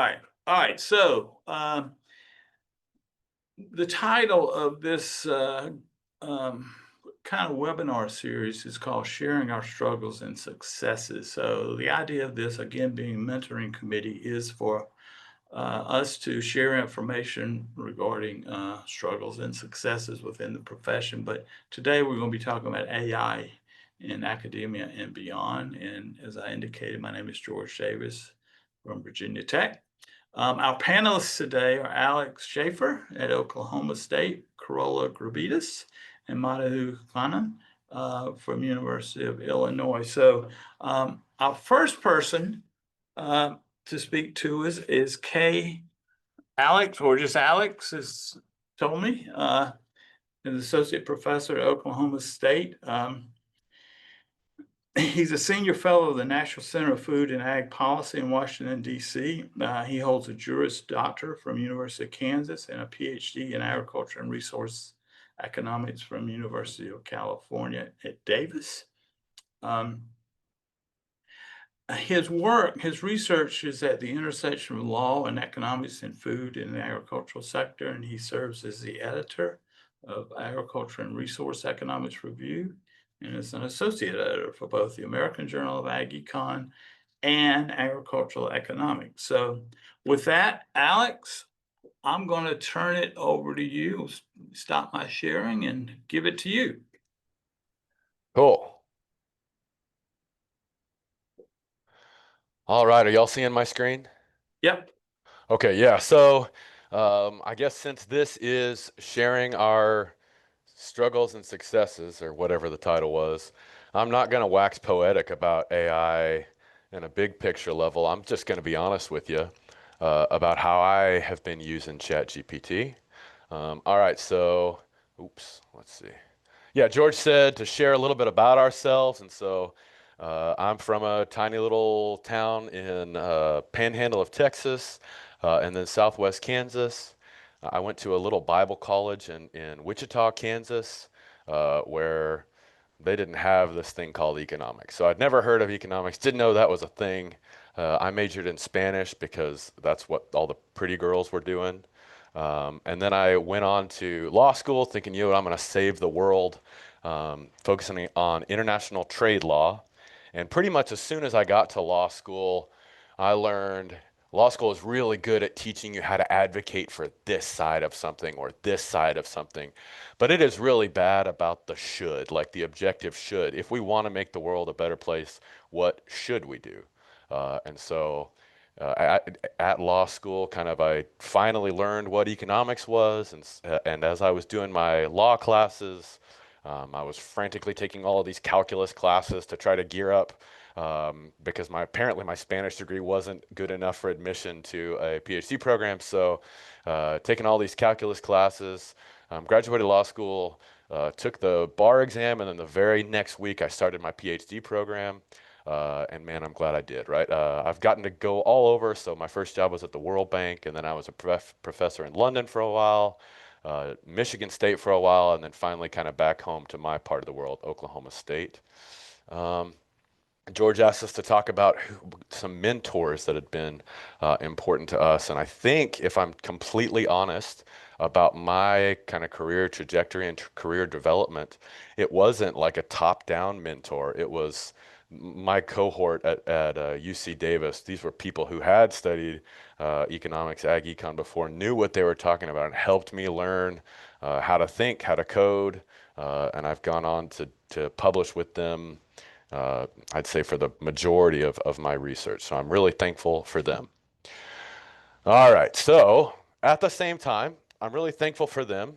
All right. The title of this kind of webinar series is called Sharing Our Struggles and Successes. So, the idea of this, again, being a mentoring committee, is for us to share information regarding struggles and successes within the profession. But today we're going to be talking about AI in academia and beyond. And as I indicated, my name is George Davis from Virginia Tech. Our panelists today are Aleks Schaefer at Oklahoma State, Carola Grebitus, and Madhu Khanna from University of Illinois. Our first person to speak to us is Aleks, or just Aleks, has told me, an associate professor at Oklahoma State. He's a senior fellow of the National Center of Food and Ag Policy in Washington, D.C. He holds a Juris Doctor from University of Kansas and a PhD in Agriculture and Resource Economics from University of California at Davis. His research is at the intersection of law and economics in food and the agricultural sector, and he serves as the editor of Agriculture and Resource Economics Review, and is an associate editor for both the American Journal of Ag Econ and Agricultural Economics. So with that, Aleks, I'm going to turn it over to you, stop my sharing and give it to you. Cool. All right, are y'all seeing my screen? Yep. Okay, yeah, so I guess since this is sharing our struggles and successes, or whatever the title was, I'm not going to wax poetic about AI in a big picture level. I'm just going to be honest with you about how I have been using ChatGPT. All right, so, oops, let's see. Yeah, George said to share a little bit about ourselves, and so I'm from a tiny little town in Panhandle of Texas, and then Southwest Kansas. I went to a little Bible college in Wichita, Kansas, where they didn't have this thing called economics. So I'd never heard of economics, didn't know that was a thing. I majored in Spanish because that's what all the pretty girls were doing. And then I went on to law school thinking, you know, I'm going to save the world, focusing on international trade law. And pretty much as soon as I got to law school, I learned law school is really good at teaching you how to advocate for this side of something or this side of something. But it is really bad about the should, like the objective should. If we want to make the world a better place, what should we do? And so at law school, kind of I finally learned what economics was, and as I was doing my law classes, I was frantically taking all of these calculus classes to try to gear up because apparently my Spanish degree wasn't good enough for admission to a PhD program. So taking all these calculus classes, graduated law school, took the bar exam, and then the very next week I started my PhD program. And man, I'm glad I did, right? I've gotten to go all over. So my first job was at the World Bank, and then I was a professor in London for a while, Michigan State for a while, and then finally kind of back home to my part of the world, Oklahoma State. George asked us to talk about some mentors that had been important to us. And I think, if I'm completely honest about my kind of career trajectory and career development, it wasn't like a top-down mentor. It was my cohort at UC Davis. These were people who had studied economics, ag econ before, knew what they were talking about, and helped me learn how to think, how to code. And I've gone on to publish with them, I'd say, for the majority of my research. So I'm really thankful for them. All right, so at the same time, I'm really thankful for them.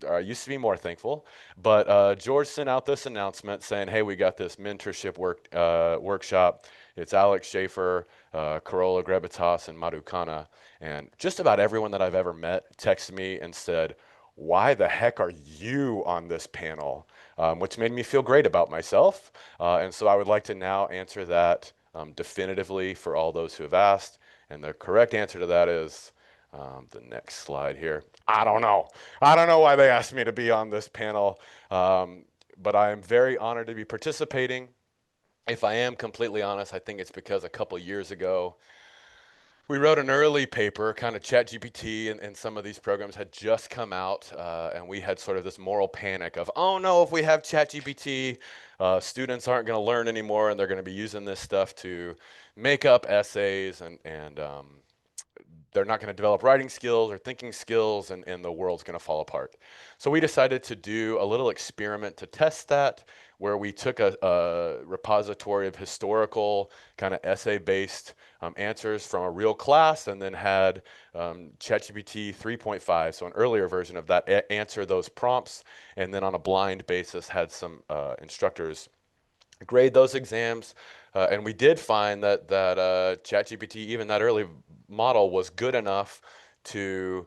I used to be more thankful, but George sent out this announcement saying, hey, we got this mentorship workshop. It's Aleks Schaefer, Carola Grebitus, and Madhu Khanna. And just about everyone that I've ever met texted me and said, why the heck are you on this panel? Which made me feel great about myself. And so I would like to now answer that definitively for all those who have asked. And the correct answer to that is the next slide here. I don't know. I don't know why they asked me to be on this panel, but I am very honored to be participating. If I am completely honest, I think it's because a couple years ago, We wrote an early paper, kind of ChatGPT and some of these programs had just come out, and we had sort of this moral panic of, oh no, if we have ChatGPT, students aren't going to learn anymore, and they're going to be using this stuff to make up essays, and they're not going to develop writing skills or thinking skills, and the world's going to fall apart. So we decided to do a little experiment to test that, where we took a repository of historical kind of essay-based answers from a real class, and then had ChatGPT 3.5, so an earlier version of that, answer those prompts, and then on a blind basis had some instructors grade those exams. And we did find that ChatGPT, even that early model, was good enough to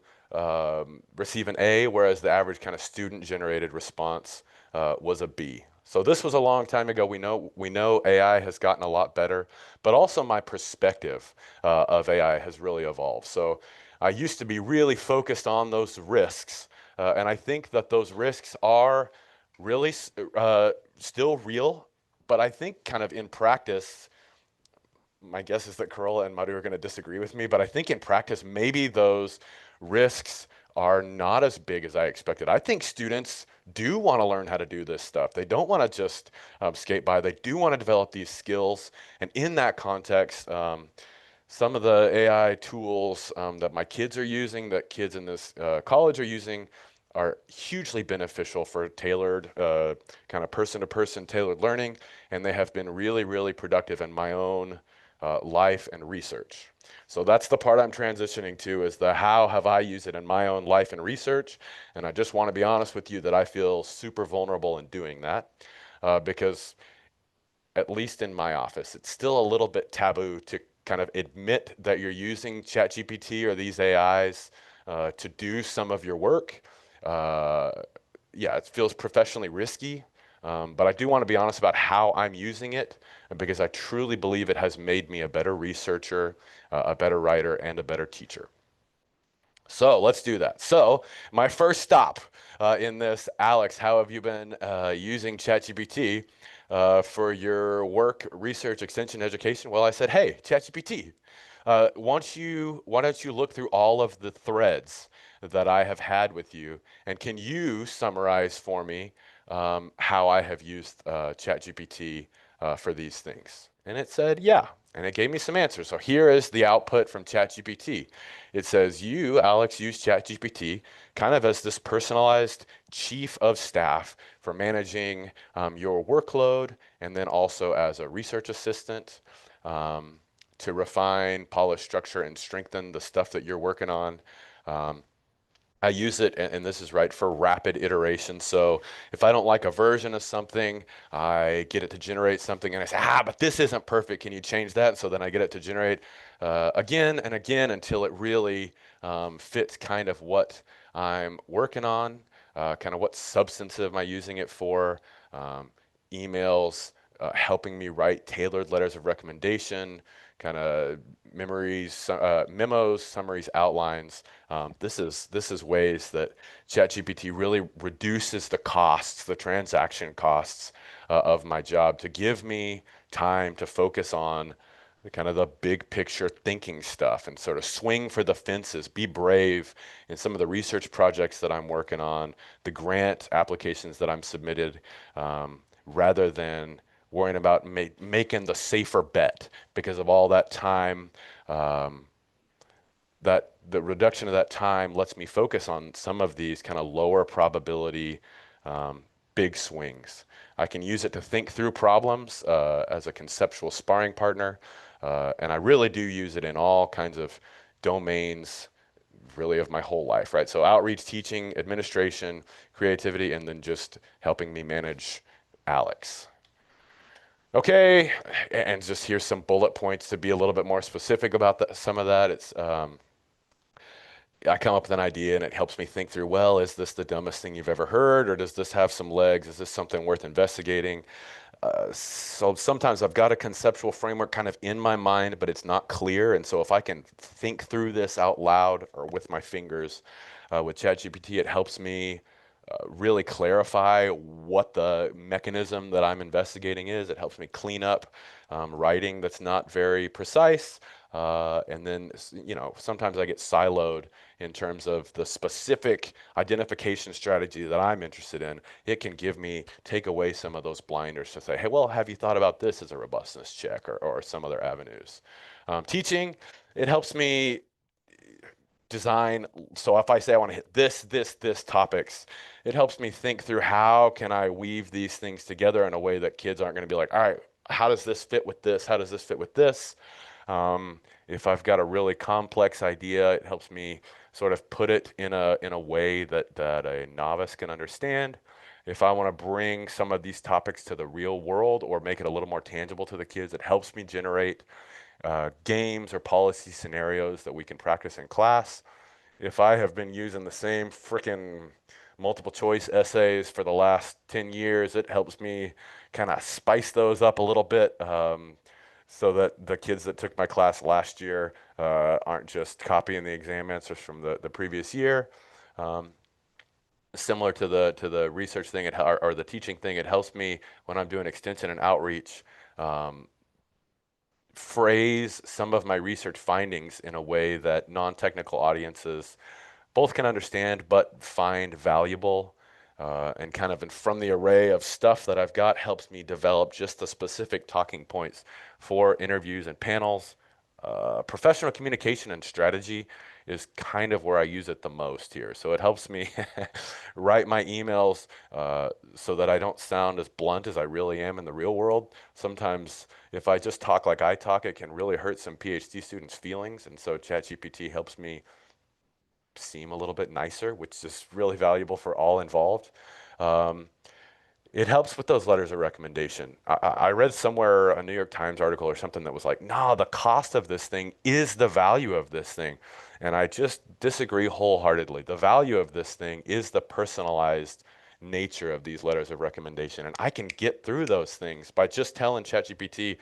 receive an A, whereas the average kind of student-generated response was a B. So this was a long time ago. We know AI has gotten a lot better, but also my perspective of AI has really evolved. So I used to be really focused on those risks, and I think that those risks are really still real, but I think kind of in practice, my guess is that Carola and Madhu are going to disagree with me, but I think in practice, maybe those risks are not as big as I expected. I think students do want to learn how to do this stuff. They don't want to just skate by. They do want to develop these skills. And in that context, some of the AI tools that my kids are using, that kids in this college are using, are hugely beneficial for tailored, kind of person-to-person tailored learning, and they have been really, really productive in my own life and research. So that's the part I'm transitioning to, is the how have I used it in my own life and research. And I just want to be honest with you that I feel super vulnerable in doing that, because at least in my office, it's still a little bit taboo to kind of admit that you're using ChatGPT or these AIs to do some of your work. Uh, yeah, it feels professionally risky, but I do want to be honest about how I'm using it, because I truly believe it has made me a better researcher, a better writer, and a better teacher. So let's do that. So my first stop in this, Alex, how have you been using ChatGPT for your work, research, extension, education? Well, I said, hey, ChatGPT, why don't you look through all of the threads that I have had with you, and can you summarize for me how I have used ChatGPT for these things? And it said, yeah. And it gave me some answers. So here is the output from ChatGPT. It says, you, Alex, use ChatGPT kind of as this personalized chief of staff for managing your workload, and then also as a research assistant to refine, polish, structure, and strengthen the stuff that you're working on. I use it, and this is right, for rapid iteration. So if I don't like a version of something, I get it to generate something, and I say, but this isn't perfect. Can you change that? So then I get it to generate again and again until it really fits kind of what I'm working on, kind of what substance am I using it for, emails, helping me write tailored letters of recommendation, kind of memories, memos, summaries, outlines. This is ways that ChatGPT really reduces the costs, the transaction costs of my job, to give me time to focus on the kind of the big picture thinking stuff, and sort of swing for the fences, be brave in some of the research projects that I'm working on, the grant applications that I'm submitted, rather than worrying about making the safer bet because of all that time. That the reduction of that time lets me focus on some of these kind of lower probability big swings. I can use it to think through problems as a conceptual sparring partner, and I really do use it in all kinds of domains, really, of my whole life, right? So outreach, teaching, administration, creativity, and then just helping me manage Alex. Okay, and just here's some bullet points to be a little bit more specific about some of that. It's I come up with an idea and it helps me think through, well, is this the dumbest thing you've ever heard, or does this have some legs? Is this something worth investigating? So sometimes I've got a conceptual framework kind of in my mind, but it's not clear. And so if I can think through this out loud or with my fingers with ChatGPT, it helps me really clarify what the mechanism that I'm investigating is. It helps me clean up writing that's not very precise. And then, sometimes I get siloed in terms of the specific identification strategy that I'm interested in. It can take away some of those blinders to say, hey, well, have you thought about this as a robustness check or some other avenues? Teaching, it helps me design. So if I say I want to hit this topics, it helps me think through how can I weave these things together in a way that kids aren't going to be like, all right, how does this fit with this? How does this fit with this? If I've got a really complex idea, it helps me sort of put it in a way that a novice can understand. If I want to bring some of these topics to the real world or make it a little more tangible to the kids, it helps me generate games or policy scenarios that we can practice in class. If I have been using the same freaking multiple choice essays for the last 10 years, it helps me kind of spice those up a little bit, so that the kids that took my class last year aren't just copying the exam answers from the previous year. Um, Similar to the research thing, or the teaching thing, it helps me when I'm doing extension and outreach, um, phrase some of my research findings in a way that non-technical audiences both can understand but find valuable. And kind of from the array of stuff that I've got helps me develop just the specific talking points for interviews and panels. Professional communication and strategy is kind of where I use it the most here. So it helps me write my emails so that I don't sound as blunt as I really am in the real world. Sometimes if I just talk like I talk, it can really hurt some PhD students' feelings. And so ChatGPT helps me seem a little bit nicer, which is really valuable for all involved. Um, it helps with those letters of recommendation. I read somewhere a New York Times article or something that was like, no, the cost of this thing is the value of this thing. And I just disagree wholeheartedly. The value of this thing is the personalized nature of these letters of recommendation. And I can get through those things by just telling ChatGPT,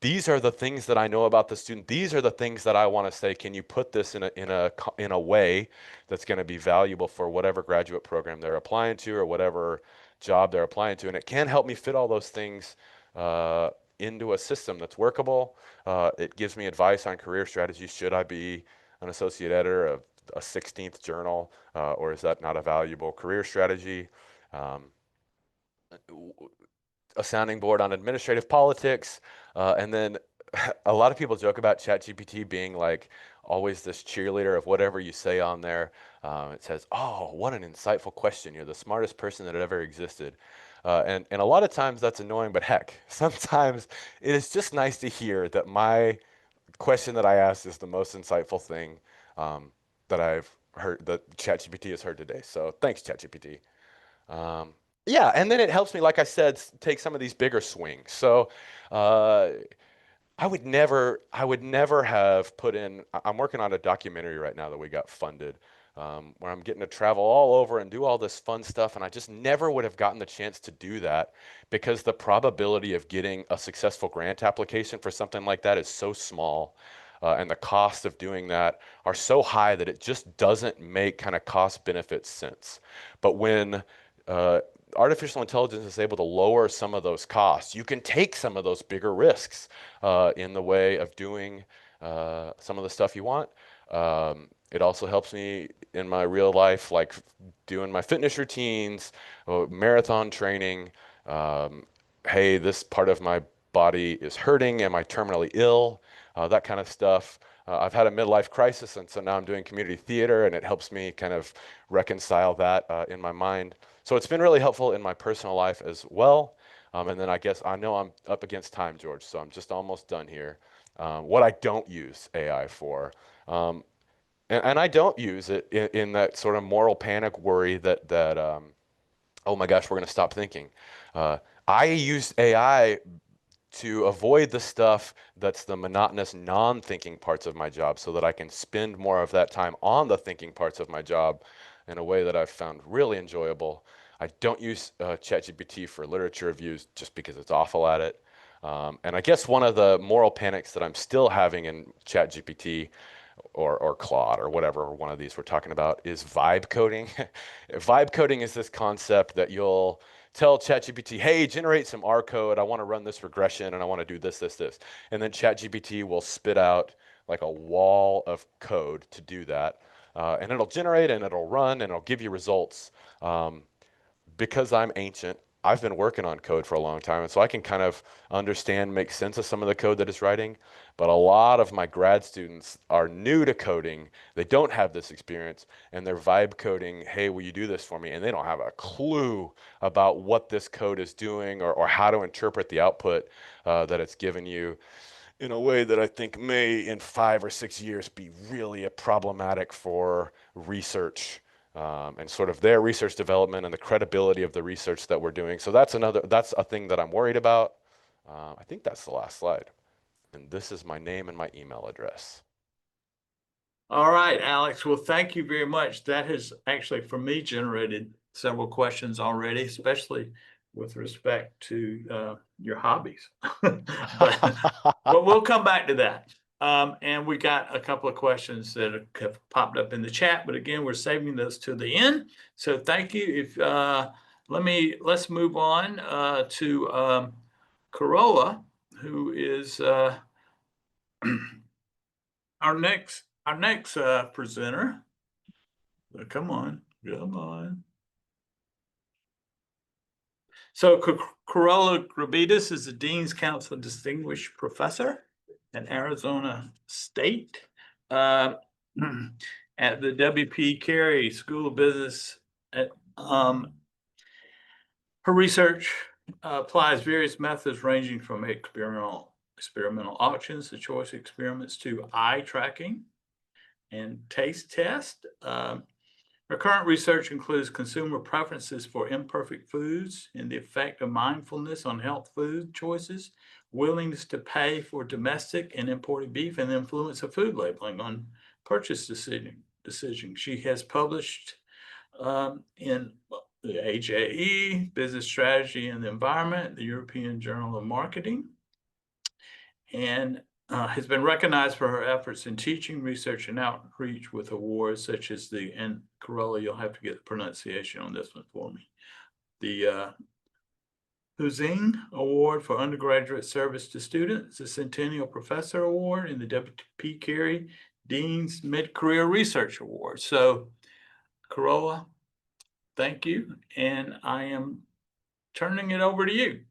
these are the things that I know about the student. These are the things that I want to say. Can you put this in a way that's going to be valuable for whatever graduate program they're applying to or whatever job they're applying to? And it can help me fit all those things into a system that's workable. It gives me advice on career strategies. Should I be an associate editor of a 16th journal, or is that not a valuable career strategy? Um, a sounding board on administrative politics. And then a lot of people joke about ChatGPT being like always this cheerleader of whatever you say on there. It says, "Oh, what an insightful question! You're the smartest person that ever existed." And a lot of times that's annoying, but heck, sometimes it is just nice to hear that my question that I asked is the most insightful thing that I've heard that ChatGPT has heard today. So thanks, ChatGPT. Um, yeah, and then it helps me, like I said, take some of these bigger swings. So uh, I would never have put in. I'm working on a documentary right now that we got funded, where I'm getting to travel all over and do all this fun stuff, and I just never would have gotten the chance to do that because the probability of getting a successful grant application for something like that is so small. And the cost of doing that are so high that it just doesn't make kind of cost benefit sense. But when uh, artificial intelligence is able to lower some of those costs, you can take some of those bigger risks in the way of doing some of the stuff you want. It also helps me in my real life, like doing my fitness routines, marathon training. Um, hey, this part of my body is hurting. Am I terminally ill? That kind of stuff. I've had a midlife crisis, and so now I'm doing community theater, and it helps me kind of reconcile that in my mind. So it's been really helpful in my personal life as well. And then I guess I know I'm up against time, George, so I'm just almost done here. What I don't use AI for, um, and I don't use it in that sort of moral panic worry that oh my gosh, we're going to stop thinking. Uh, I use AI to avoid the stuff that's the monotonous non-thinking parts of my job so that I can spend more of that time on the thinking parts of my job in a way that I've found really enjoyable. I don't use ChatGPT for literature reviews just because it's awful at it. And I guess one of the moral panics that I'm still having in ChatGPT or Claude or whatever one of these we're talking about, is vibe coding. Vibe coding is this concept that you'll tell ChatGPT, hey, generate some R code. I want to run this regression and I want to do this, this, this. And then ChatGPT will spit out like a wall of code to do that. And it'll generate and it'll run and it'll give you results. Because I'm ancient, I've been working on code for a long time, and so I can kind of understand, make sense of some of the code that it's writing. But a lot of my grad students are new to coding. They don't have this experience, and they're vibe coding, hey, will you do this for me? And they don't have a clue about what this code is doing or how to interpret the output that it's given you in a way that I think may, in 5 or 6 years, be really problematic for research. And sort of their research development and the credibility of the research that we're doing. So that's a thing that I'm worried about. I think that's the last slide. And this is my name and my email address. All right, Alex. Well, thank you very much. That has actually, for me, generated several questions already, especially with respect to your hobbies. But we'll come back to that. And we got a couple of questions that have popped up in the chat, but again, we're saving those to the end. So thank you. If let's move on to Carola, who is our next presenter. Come on. So Carola Grebitus is a Dean's Council Distinguished Professor at Arizona State at the W.P. Carey School of Business. Her research applies various methods ranging from experimental auctions to choice experiments to eye tracking and taste test. Her current research includes consumer preferences for imperfect foods and the effect of mindfulness on health food choices, willingness to pay for domestic and imported beef, and the influence of food labeling on purchase decisions. She has published in the AAEA, Business Strategy and the Environment, the European Journal of Marketing, and has been recognized for her efforts in teaching, research, and outreach with awards such as and Carola, you'll have to get the pronunciation on this one for me, the Huzing Award for Undergraduate Service to Students, the Centennial Professor Award, and the W.P. Carey Dean's Mid-Career Research Award. So, Carola, thank you, and I am turning it over to you.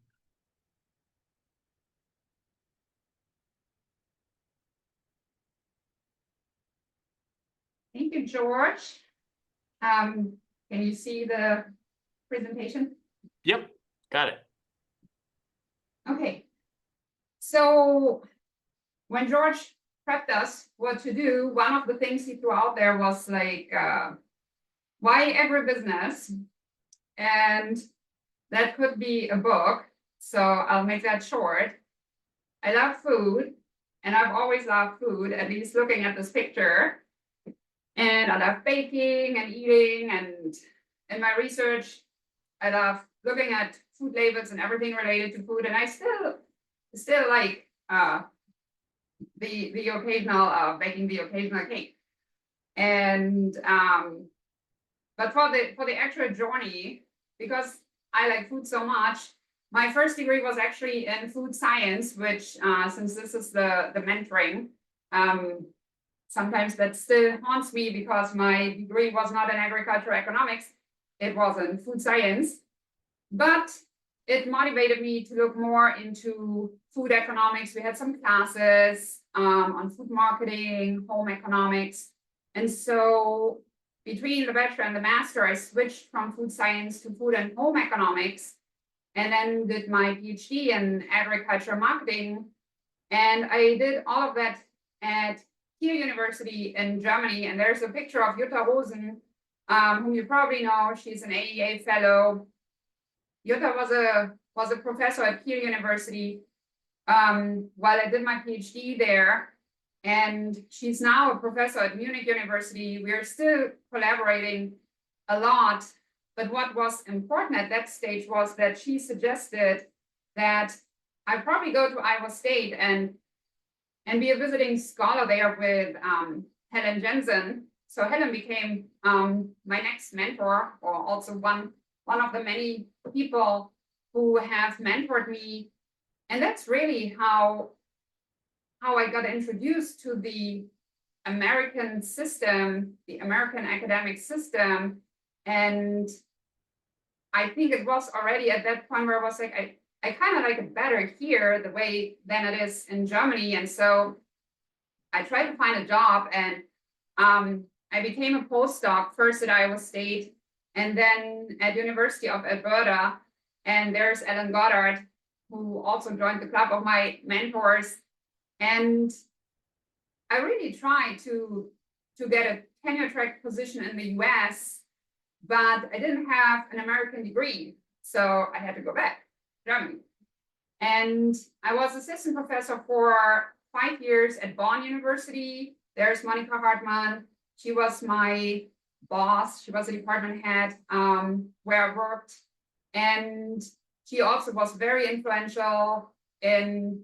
Thank you, George. Can you see the presentation? Yep, got it. Okay. So when George prepped us what to do, one of the things he threw out there was like, why agribusiness? And that could be a book. So I'll make that short. I love food, and I've always loved food, at least looking at this picture. And I love baking and eating, and in my research, I love looking at food labels and everything related to food. And I still like the occasional baking the occasional cake. And but for the actual journey, because I like food so much, my first degree was actually in food science, which since this is the mentoring. Sometimes that still haunts me because my degree was not in agricultural economics, it was in food science. But it motivated me to look more into food economics. We had some classes on food marketing, home economics. And so between the bachelor and the master, I switched from food science to food and home economics, and then did my PhD in agricultural marketing. And I did all of that at University in Germany, and there's a picture of Jutta Rosen, whom you probably know. She's an AAEA fellow. Jutta was a professor at Kiel University while I did my PhD there, and she's now a professor at Munich University. We are still collaborating a lot, but what was important at that stage was that she suggested that I probably go to Iowa State and be a visiting scholar there with Helen Jensen. So Helen became my next mentor, or also one of the many people who have mentored me. And that's really how I got introduced to the American system, the American academic system. And I think it was already at that point where I was like, I kind of like it better here the way than it is in Germany. And so I tried to find a job, and I became a postdoc first at Iowa State and then at University of Alberta. And there's Ellen Goddard, who also joined the club of my mentors. And I really tried to get a tenure track position in the US, but I didn't have an American degree. So I had to go back to Germany. And I was assistant professor for 5 years at Bonn University. There's Monica Hartmann. She was my boss. She was a department head where I worked. And she also was very influential in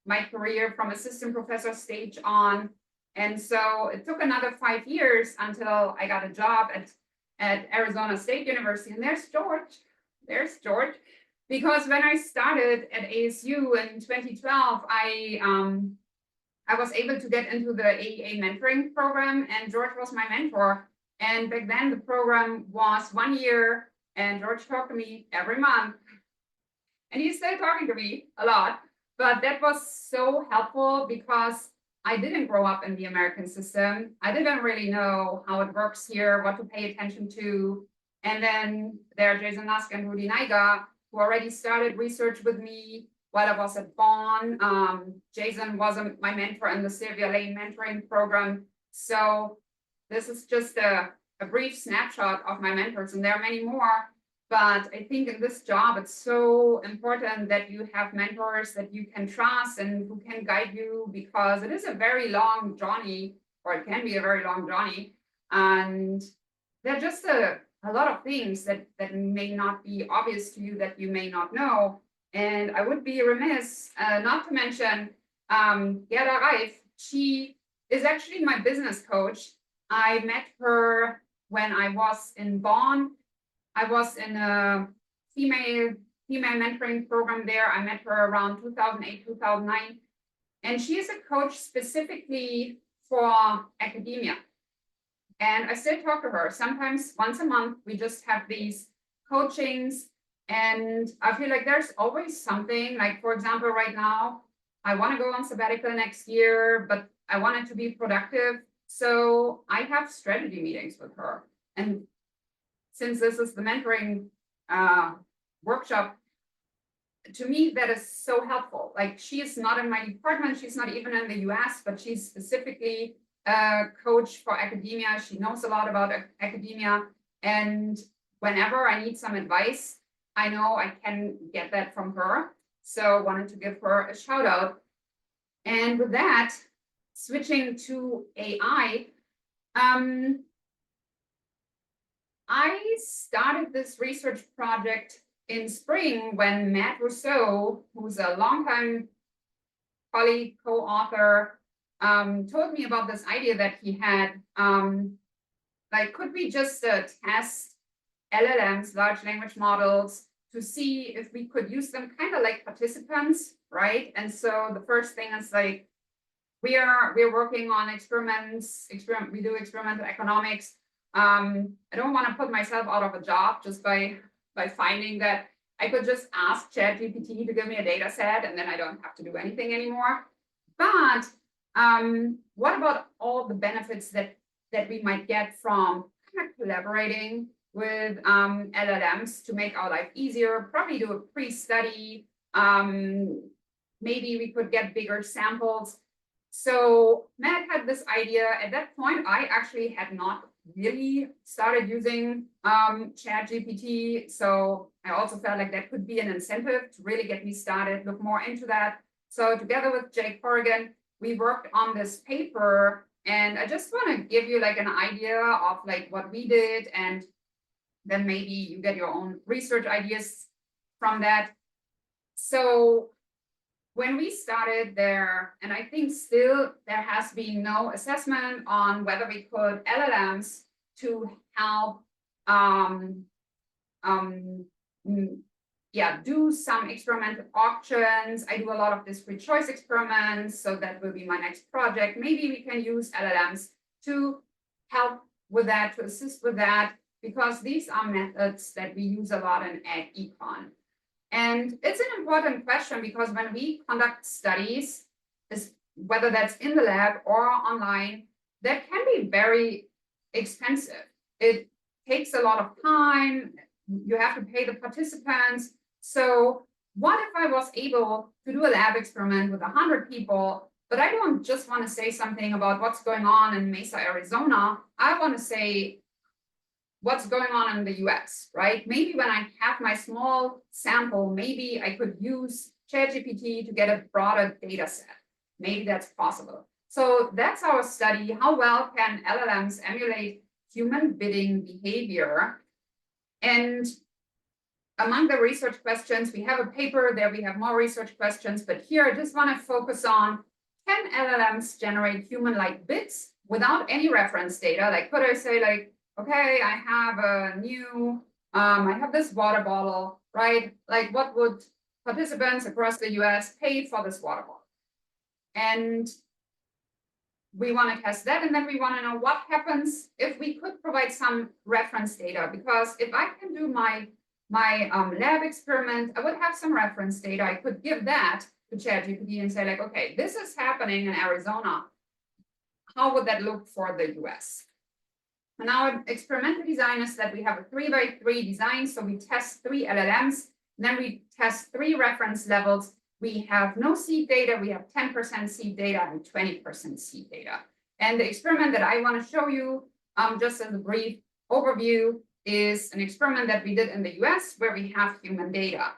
my career from assistant professor stage on. And so it took another 5 years until I got a job at Arizona State University. And there's George. Because when I started at ASU in 2012, I was able to get into the AAEA mentoring program, and George was my mentor. And back then the program was 1 year, and George talked to me every month. And he's still talking to me a lot, but that was so helpful because I didn't grow up in the American system. I didn't really know how it works here, what to pay attention to. And then there are Jason Lusk and Rudy Naiga, who already started research with me while I was at Bonn. Jason was my mentor in the Sylvia Lane mentoring program. So this is just a brief snapshot of my mentors, and there are many more. But I think in this job, it's so important that you have mentors that you can trust and who can guide you, because it is a very long journey, or it can be a very long journey. And there are just a lot of things that may not be obvious to you, that you may not know. And I would be remiss not to mention Gerda Reif. She is actually my business coach. I met her when I was in Bonn. I was in a female mentoring program there. I met her around 2008, 2009. And she is a coach specifically for academia. And I still talk to her. Sometimes once a month, we just have these coachings. And I feel like there's always something. Like, for example, right now, I want to go on sabbatical next year, but I want it to be productive. So I have strategy meetings with her. And since this is the mentoring workshop, to me, that is so helpful. Like, she is not in my department. She's not even in the US, but she's specifically a coach for academia. She knows a lot about academia. And whenever I need some advice, I know I can get that from her. So wanted to give her a shout out. And with that, switching to AI, I started this research project in spring when Matt Rousseau, who's a longtime colleague, co-author, told me about this idea that he had. Like, could we just test LLMs, large language models, to see if we could use them kind of like participants, right? And so the first thing is, like, we're working on experiments. We do experimental economics. I don't want to put myself out of a job just by finding that I could just ask ChatGPT to give me a data set and then I don't have to do anything anymore. But what about all the benefits that we might get from kind of collaborating with LLMs to make our life easier? Probably do a pre-study. Maybe we could get bigger samples. So Matt had this idea. At that point, I actually had not really started using ChatGPT. So I also felt like that could be an incentive to really get me started, look more into that. So together with Jake Corrigan, we worked on this paper, and I just want to give you like an idea of like what we did, and then maybe you get your own research ideas from that. So when we started there, and I think still there has been no assessment on whether we could LLMs to help do some experimental auctions. I do a lot of discrete choice experiments, so that will be my next project. Maybe we can use LLMs to help with that, to assist with that, because these are methods that we use a lot in ag econ. And it's an important question because when we conduct studies, whether that's in the lab or online, that can be very expensive. It takes a lot of time. You have to pay the participants. So what if I was able to do a lab experiment with 100 people, but I don't just want to say something about what's going on in Mesa, Arizona. I want to say what's going on in the US, right? Maybe when I have my small sample, maybe I could use ChatGPT to get a broader data set. Maybe that's possible. So that's our study. How well can LLMs emulate human bidding behavior? And among the research questions, we have a paper there, we have more research questions, but here I just want to focus on, can LLMs generate human-like bids without any reference data? Like, could I say, like, okay, I have a new, I have this water bottle, right? Like, what would participants across the US pay for this water bottle? And we want to test that, and then we want to know what happens if we could provide some reference data, because if I can do my lab experiment, I would have some reference data. I could give that to ChatGPT and say, like, okay, this is happening in Arizona. How would that look for the US? And our experimental design is that we have a 3x3 design. So we test 3 LLMs, then we test 3 reference levels. We have no seed data, we have 10% seed data and 20% seed data. And the experiment that I want to show you, just as a brief overview, is an experiment that we did in the US where we have human data.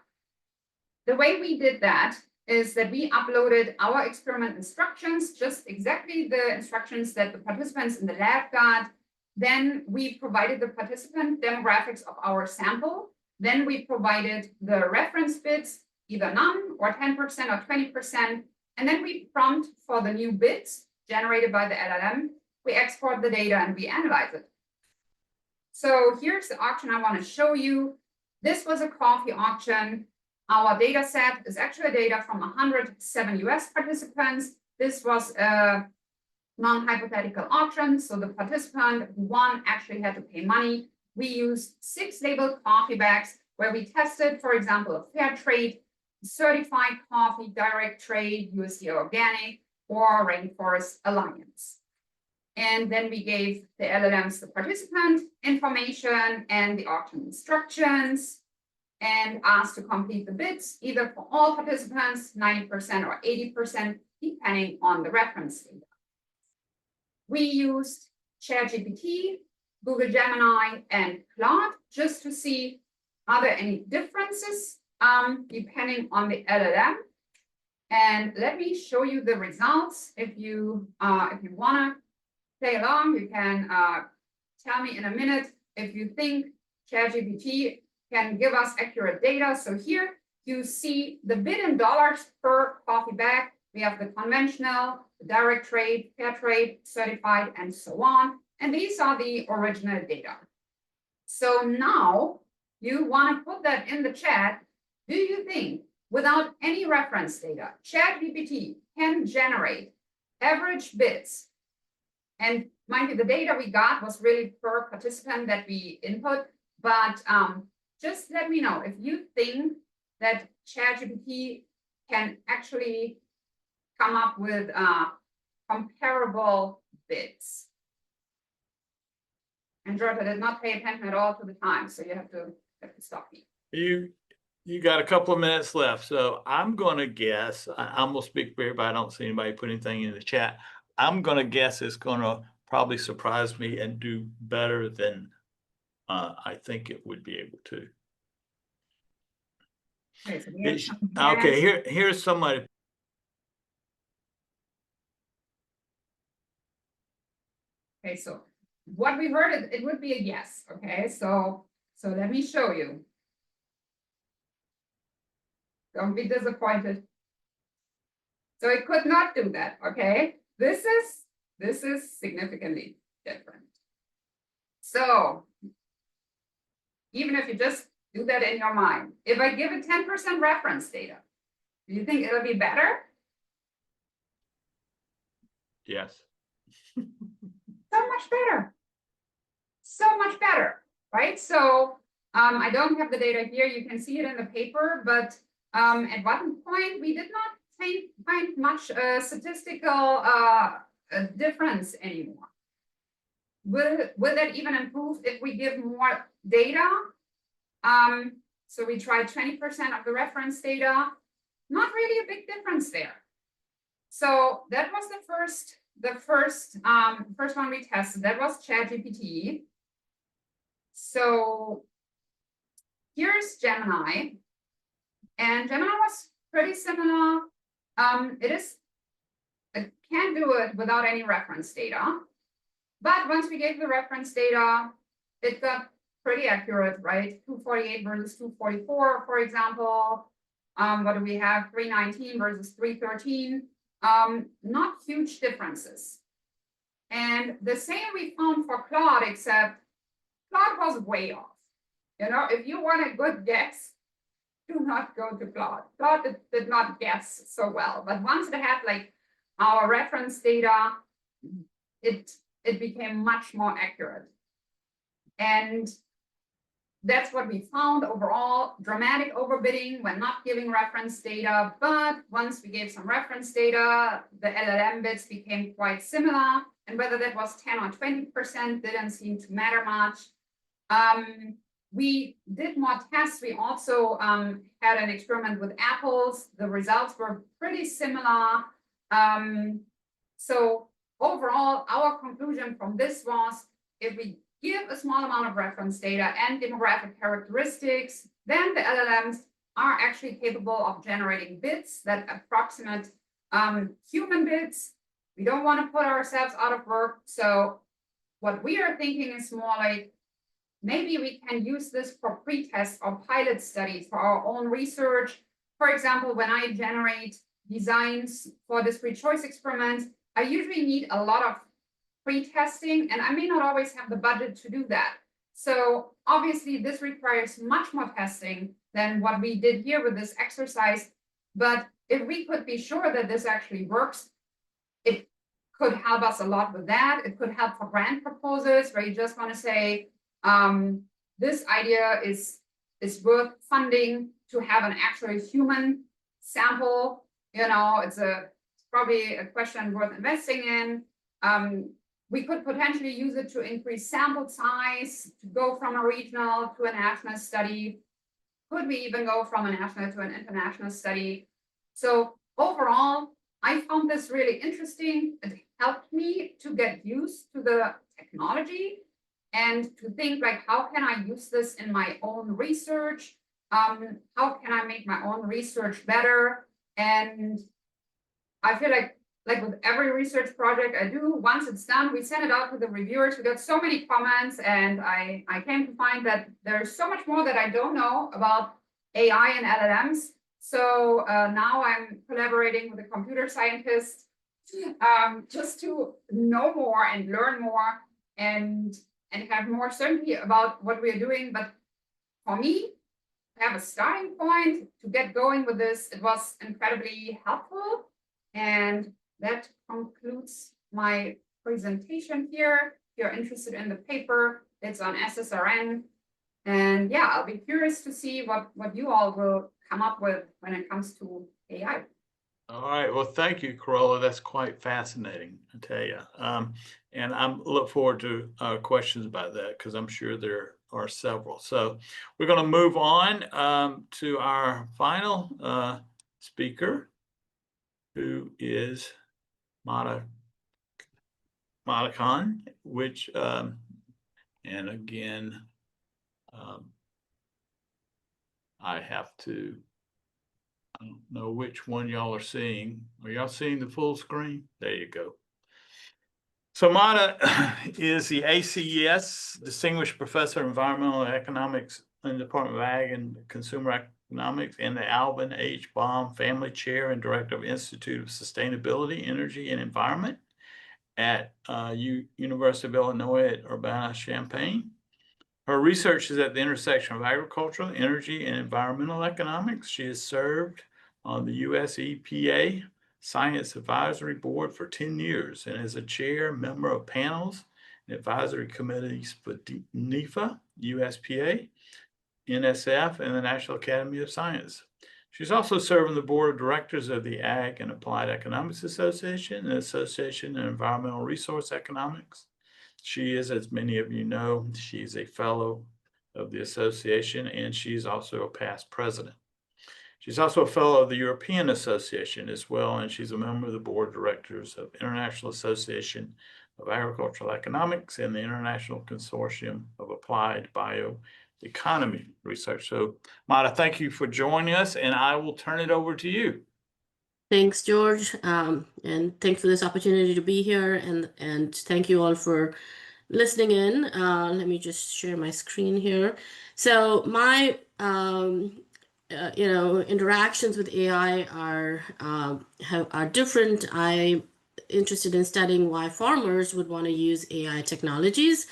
The way we did that is that we uploaded our experiment instructions, just exactly the instructions that the participants in the lab got. Then we provided the participant demographics of our sample. Then we provided the reference bids, either none or 10% or 20%. And then we prompt for the new bids generated by the LLM. We export the data and we analyze it. So here's the auction I want to show you. This was a coffee auction. Our data set is actually data from 107 US participants. This was a non-hypothetical auction. So the participant who won actually had to pay money. We used 6 labeled coffee bags where we tested, for example, a fair trade, certified coffee, direct trade, USDA organic, or Rainforest Alliance. And then we gave the LLMs the participant information and the auction instructions and asked to complete the bids, either for all participants, 90% or 80%, depending on the reference data. We used ChatGPT, Google Gemini, and Claude just to see, are there any differences depending on the LLM? And let me show you the results. If you want to play along, you can tell me in a minute if you think ChatGPT can give us accurate data. So here you see the bid in dollars per coffee bag. We have the conventional, the direct trade, fair trade, certified, and so on. And these are the original data. So now you want to put that in the chat. Do you think without any reference data, ChatGPT can generate average bids? And mind you, the data we got was really per participant that we input, but just let me know if you think that ChatGPT can actually come up with comparable bids. And Georgia did not pay attention at all to the time, so you have to stop me. You got a couple of minutes left, so I'm going to guess. I'm going to speak for everybody. I don't see anybody put anything in the chat. I'm going to guess it's going to probably surprise me and do better than I think it would be able to. Okay, so here's somebody. Okay, so what we heard, it would be a yes. Okay, so let me show you. Don't be disappointed. So it could not do that, okay? This is significantly different. So even if you just do that in your mind, if I give it 10% reference data, do you think it'll be better? Yes. So much better. So much better, right? So I don't have the data here. You can see it in the paper, but at one point we did not find much statistical difference anymore. Will that even improve if we give more data? So we tried 20% of the reference data. Not really a big difference there. So that was the first one we tested. That was ChatGPT. So here's Gemini, and Gemini was pretty similar. It can do it without any reference data, but once we gave the reference data, it got pretty accurate, right? 248 versus 244, for example. What do we have? 319 versus 313. Not huge differences. And the same we found for Claude, except Claude was way off. You know, if you want a good guess, do not go to Claude. Claude did not guess so well, but once it had like our reference data, it became much more accurate. And that's what we found overall, dramatic overbidding when not giving reference data. But once we gave some reference data, the LLM bits became quite similar. And whether that was 10 or 20% didn't seem to matter much. We did more tests. We also had an experiment with apples. The results were pretty similar. So overall, our conclusion from this was, if we give a small amount of reference data and demographic characteristics, then the LLMs are actually capable of generating bits that approximate human bits. We don't want to put ourselves out of work. So what we are thinking is more like, maybe we can use this for pre-tests or pilot studies for our own research. For example, when I generate designs for discrete choice experiments, I usually need a lot of pre-testing, and I may not always have the budget to do that. So obviously this requires much more testing than what we did here with this exercise. But if we could be sure that this actually works, it could help us a lot with that. It could help for grant proposals where you just want to say, this idea is worth funding to have an actual human sample. You know, it's probably a question worth investing in. We could potentially use it to increase sample size, to go from a regional to a national study. Could we even go from a national to an international study? So overall, I found this really interesting. It helped me to get used to the technology and to think like, how can I use this in my own research? How can I make my own research better? And I feel like with every research project I do, once it's done, we send it out to the reviewers. We got so many comments, and I came to find that there's so much more that I don't know about AI and LLMs. So now I'm collaborating with a computer scientist just to know more and learn more and have more certainty about what we're doing. But for me, to have a starting point to get going with this, it was incredibly helpful. And that concludes my presentation here. If you're interested in the paper, it's on SSRN. And yeah, I'll be curious to see what you all will come up with when it comes to AI. All right. Well, thank you, Carola. That's quite fascinating, I tell you. And I look forward to questions about that, because I'm sure there are several. So we're going to move on to our final speaker, who is Madhu Khanna, which, and again, I have to, I don't know which one y'all are seeing. Are y'all seeing the full screen? There you go. So Madhu is the ACES Distinguished Professor of Environmental Economics in the Department of Ag and Consumer Economics, and the Alvin H. Baum Family Chair and Director of Institute of Sustainability, Energy, and Environment at University of Illinois at Urbana-Champaign. Her research is at the intersection of agricultural, energy, and environmental economics. She has served on the US EPA Science Advisory Board for 10 years and is a chair, member of panels and advisory committees for NEFA, USPA, NSF, and the National Academy of Science. She's also served on the board of directors of the Ag and Applied Economics Association and Association of Environmental Resource Economics. She is, as many of you know, she's a fellow of the association, and she's also a past president. She's also a fellow of the European Association as well, and she's a member of the board of directors of International Association of Agricultural Economics and the International Consortium of Applied Bioeconomy Research. So, Madhu, thank you for joining us, and I will turn it over to you. Thanks, George, and thanks for this opportunity to be here, and thank you all for listening in. Let me just share my screen here. So my interactions with AI are different. I'm interested in studying why farmers would want to use AI technologies.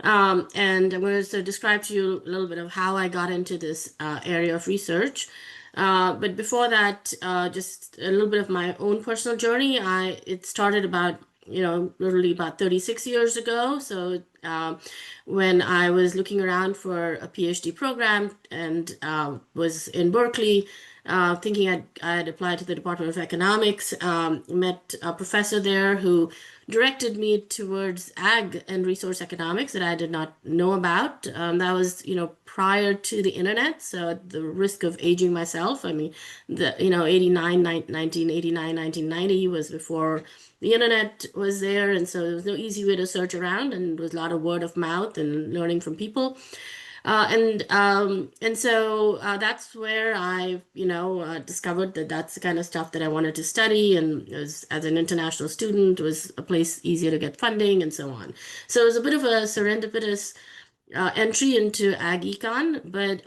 And I'm going to describe to you a little bit of how I got into this area of research. But before that, just a little bit of my own personal journey. It started about, literally about 36 years ago. So when I was looking around for a PhD program and was in Berkeley, thinking I had applied to the Department of Economics, met a professor there who directed me towards ag and resource economics that I did not know about. That was, prior to the internet. So at the risk of aging myself, I mean, 1989, 1990 was before the internet was there. And so there was no easy way to search around, and there was a lot of word of mouth and learning from people. And so that's where I, discovered that that's the kind of stuff that I wanted to study. And as an international student, it was a place easier to get funding and so on. So it was a bit of a serendipitous entry into ag econ. But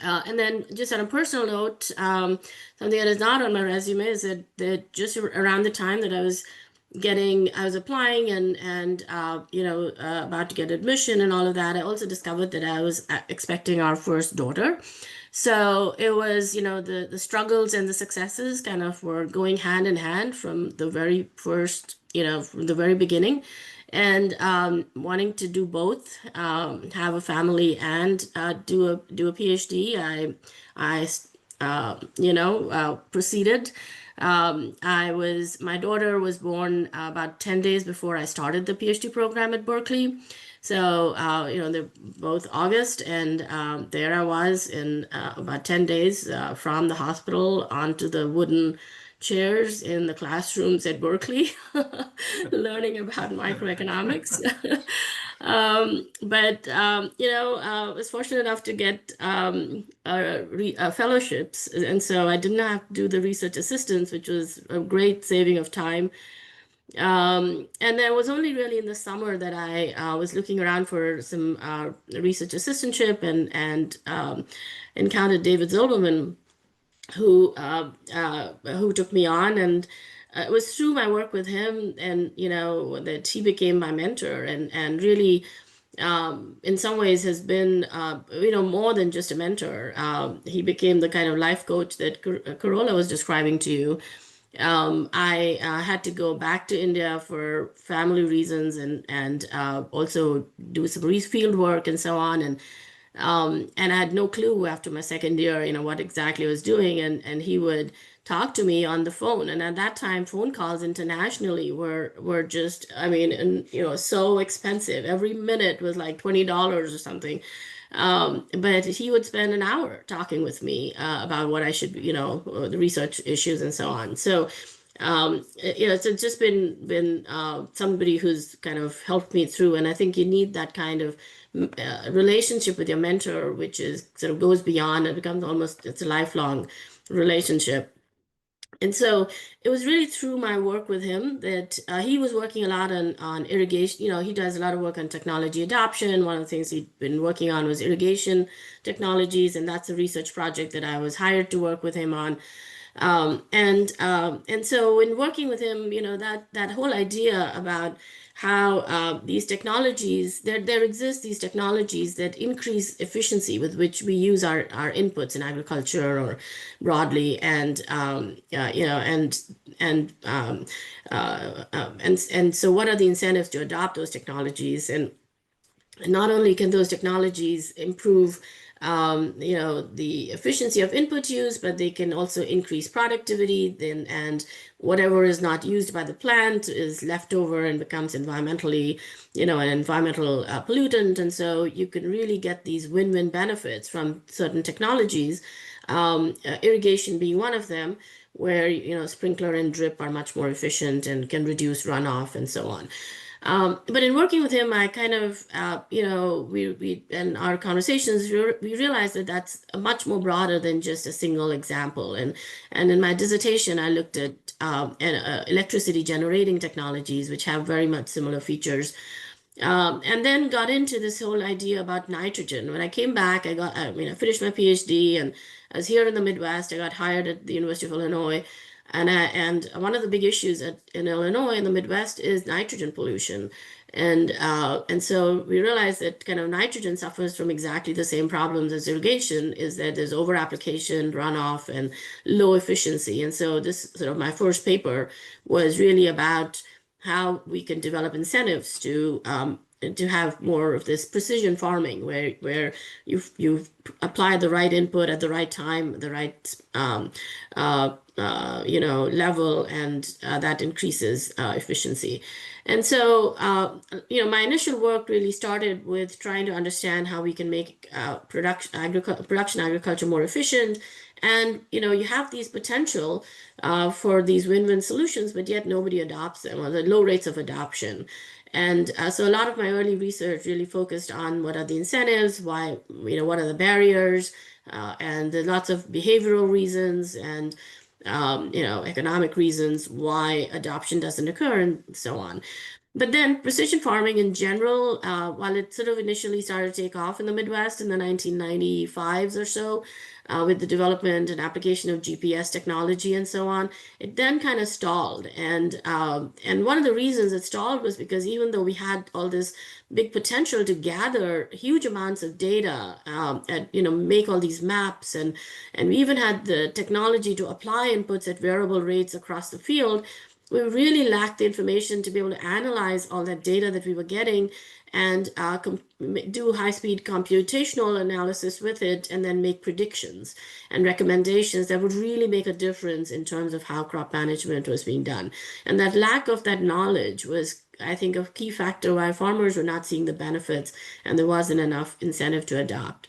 and then just on a personal note, something that is not on my resume is that just around the time that I was applying and about to get admission and all of that, I also discovered that I was expecting our first daughter. So it was, the struggles and the successes kind of were going hand in hand from the very first, from the very beginning, and wanting to do both, have a family and do a PhD. I proceeded. My daughter was born about 10 days before I started the PhD program at Berkeley. So, they're both August, and there I was in about 10 days from the hospital onto the wooden chairs in the classrooms at Berkeley, learning about microeconomics. I was fortunate enough to get fellowships. And so I didn't have to do the research assistance, which was a great saving of time. And then it was only really in the summer that I was looking around for some research assistantship and encountered David Zolberman, who took me on, and it was through my work with him and that he became my mentor and really in some ways has been more than just a mentor. He became the kind of life coach that Carola was describing to you. I had to go back to India for family reasons and also do some field work and so on, and I had no clue after my second year, what exactly I was doing. And he would talk to me on the phone. And at that time, phone calls internationally were just, so expensive. Every minute was like $20 or something. But he would spend an hour talking with me about what I should, the research issues and so on. So, so it's just been somebody who's kind of helped me through. And I think you need that kind of relationship with your mentor, which is sort of goes beyond, it becomes almost, it's a lifelong relationship. And so it was really through my work with him that he was working a lot on irrigation. You know, he does a lot of work on technology adoption. One of the things he'd been working on was irrigation technologies, and that's a research project that I was hired to work with him on. And so in working with him, you know, that whole idea about how these technologies, there exist these technologies that increase efficiency with which we use our inputs in agriculture or broadly, and you know, and so what are the incentives to adopt those technologies? And not only can those technologies improve you know, the efficiency of input use, but they can also increase productivity. Then, and whatever is not used by the plant is left over and becomes environmentally, you know, an environmental pollutant. And so you can really get these win-win benefits from certain technologies, irrigation being one of them, where, you know, sprinkler and drip are much more efficient and can reduce runoff and so on. But in working with him, I kind of, you know, we in our conversations, we realized that that's much more broader than just a single example. And in my dissertation, I looked at electricity generating technologies, which have very much similar features. And then got into this whole idea about nitrogen. When I came back, I mean, I finished my PhD and I was here in the Midwest. I got hired at the University of Illinois. And one of the big issues in Illinois in the Midwest is nitrogen pollution. And so we realized that kind of nitrogen suffers from exactly the same problems as irrigation, is that there's over application, runoff, and low efficiency. And so this sort of my first paper was really about how we can develop incentives to have more of this precision farming, where you apply the right input at the right time, the right you know, level, and that increases efficiency. And so you know, my initial work really started with trying to understand how we can make production agriculture more efficient. And you know, you have these potential for these win-win solutions, but yet nobody adopts them, or the low rates of adoption. And so a lot of my early research really focused on what are the incentives, why, you know, what are the barriers, and there's lots of behavioral reasons and you know, economic reasons why adoption doesn't occur, and so on. But then precision farming in general, while it sort of initially started to take off in the Midwest in the 1995s or so, with the development and application of GPS technology and so on, it then kind of stalled. And one of the reasons it stalled was because even though we had all this big potential to gather huge amounts of data, and you know, make all these maps, and we even had the technology to apply inputs at variable rates across the field, we really lacked the information to be able to analyze all that data that we were getting and do high-speed computational analysis with it, and then make predictions and recommendations that would really make a difference in terms of how crop management was being done. And that lack of that knowledge was, I think, a key factor why farmers were not seeing the benefits and there wasn't enough incentive to adopt.